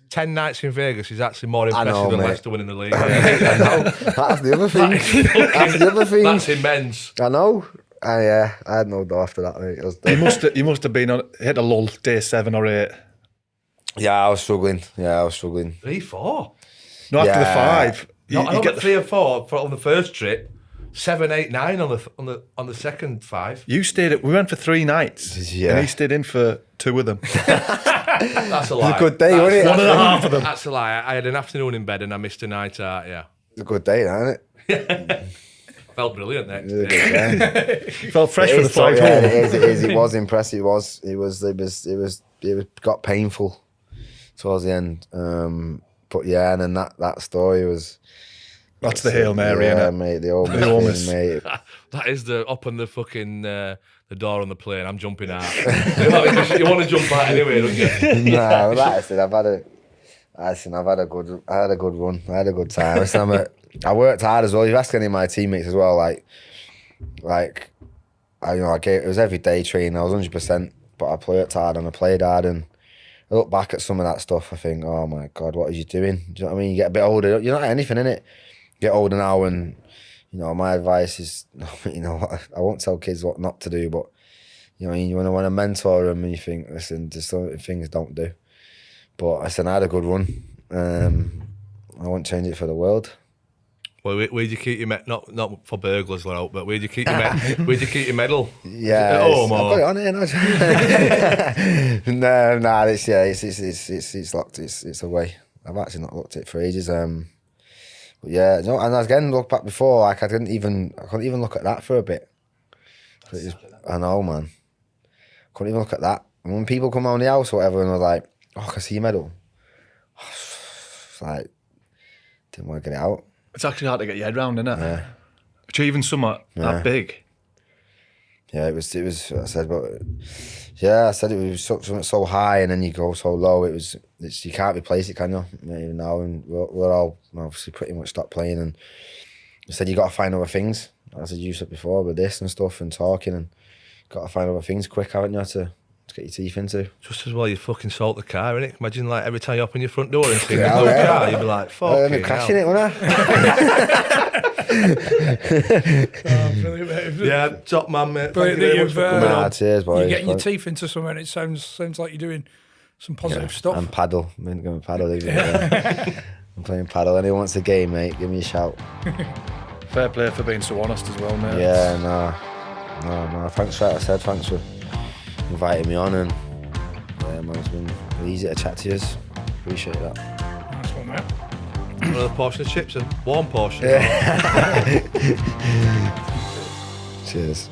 10 nights in Vegas is actually more impressive than Leicester winning the league. I know. That's the other thing. That's immense. I know. I had no doubt after that. Mate. You must have been hit a lull day 7 or 8. Yeah, I was struggling. 3, 4. No, after the 5. You get 3 or 4 on the first trip. 7, 8, 9 on the second 5. We went for 3 nights. And he stayed in for 2 of them. That's a lie. It was a good day, wasn't it? 1.5 of them. That's a lie. I had an afternoon in bed and I missed a night out. Yeah. It's a good day, isn't it? Felt brilliant next day. Felt fresh for the flight home. Yeah, it is. It was impressive. It got painful towards the end. But yeah, and then that story was. That's the Hail Mary, yeah, innit? Mate, the Ole Miss thing, mate. That is open the fucking the door on the plane. I'm jumping out. You want to jump out anyway, don't you? No, like I said, I've had a good run. I had a good time. Listen, I worked hard as well. You ask any of my teammates as well, it was every day training. I was 100%, but I worked hard and I played hard. And I look back at some of that stuff, I think, oh my God, what are you doing? Do you know what I mean? You get a bit older, you're not anything in it. Get older now, and my advice is, I won't tell kids what not to do, but you want to mentor them, and you think, listen, there's some things don't do. But I had a good run. I won't change it for the world. Well, where'd you keep your not for burglars, I hope, but where'd you keep your medal? Yeah, at home, I've got it on here. No, it's locked. It's away. I've actually not looked at it for ages. But yeah, and again, look back before, I couldn't even look at that for a bit. I know, man. Couldn't even look at that. And when people come around the house or whatever, and I was like, oh, I can see your medal. It's like, didn't want to get it out. It's actually hard to get your head round, isn't it? Yeah. Achieving something that big. Yeah, it was. I said, but yeah, I said it was something so high, and then you go so low. It's you can't replace it, can you? Even now, and we're all obviously pretty much stopped playing. And I said you got to find other things. As you said before, with this and stuff and talking, and got to find other things quick, haven't you? To get your teeth into. Just as well you fucking salt the car, innit? Imagine every time you open your front door and see the car, you'd be like, fuck it. Crashing it, wouldn't I? Yeah, top man, mate. Thank you very much for coming on. Cheers, boys. You're getting your teeth into something. It sounds like you're doing some positive stuff. And paddle. I'm going to paddle. I'm playing paddle. Anyone wants a game, mate, give me a shout. Fair play for being so honest as well, mate. Yeah, no. Thanks for that. Thanks for inviting me on, and yeah, man, it's been easy to chat to you. Appreciate that. Nice one, mate. Another portion of chips, and warm portion. Yeah. Cheers.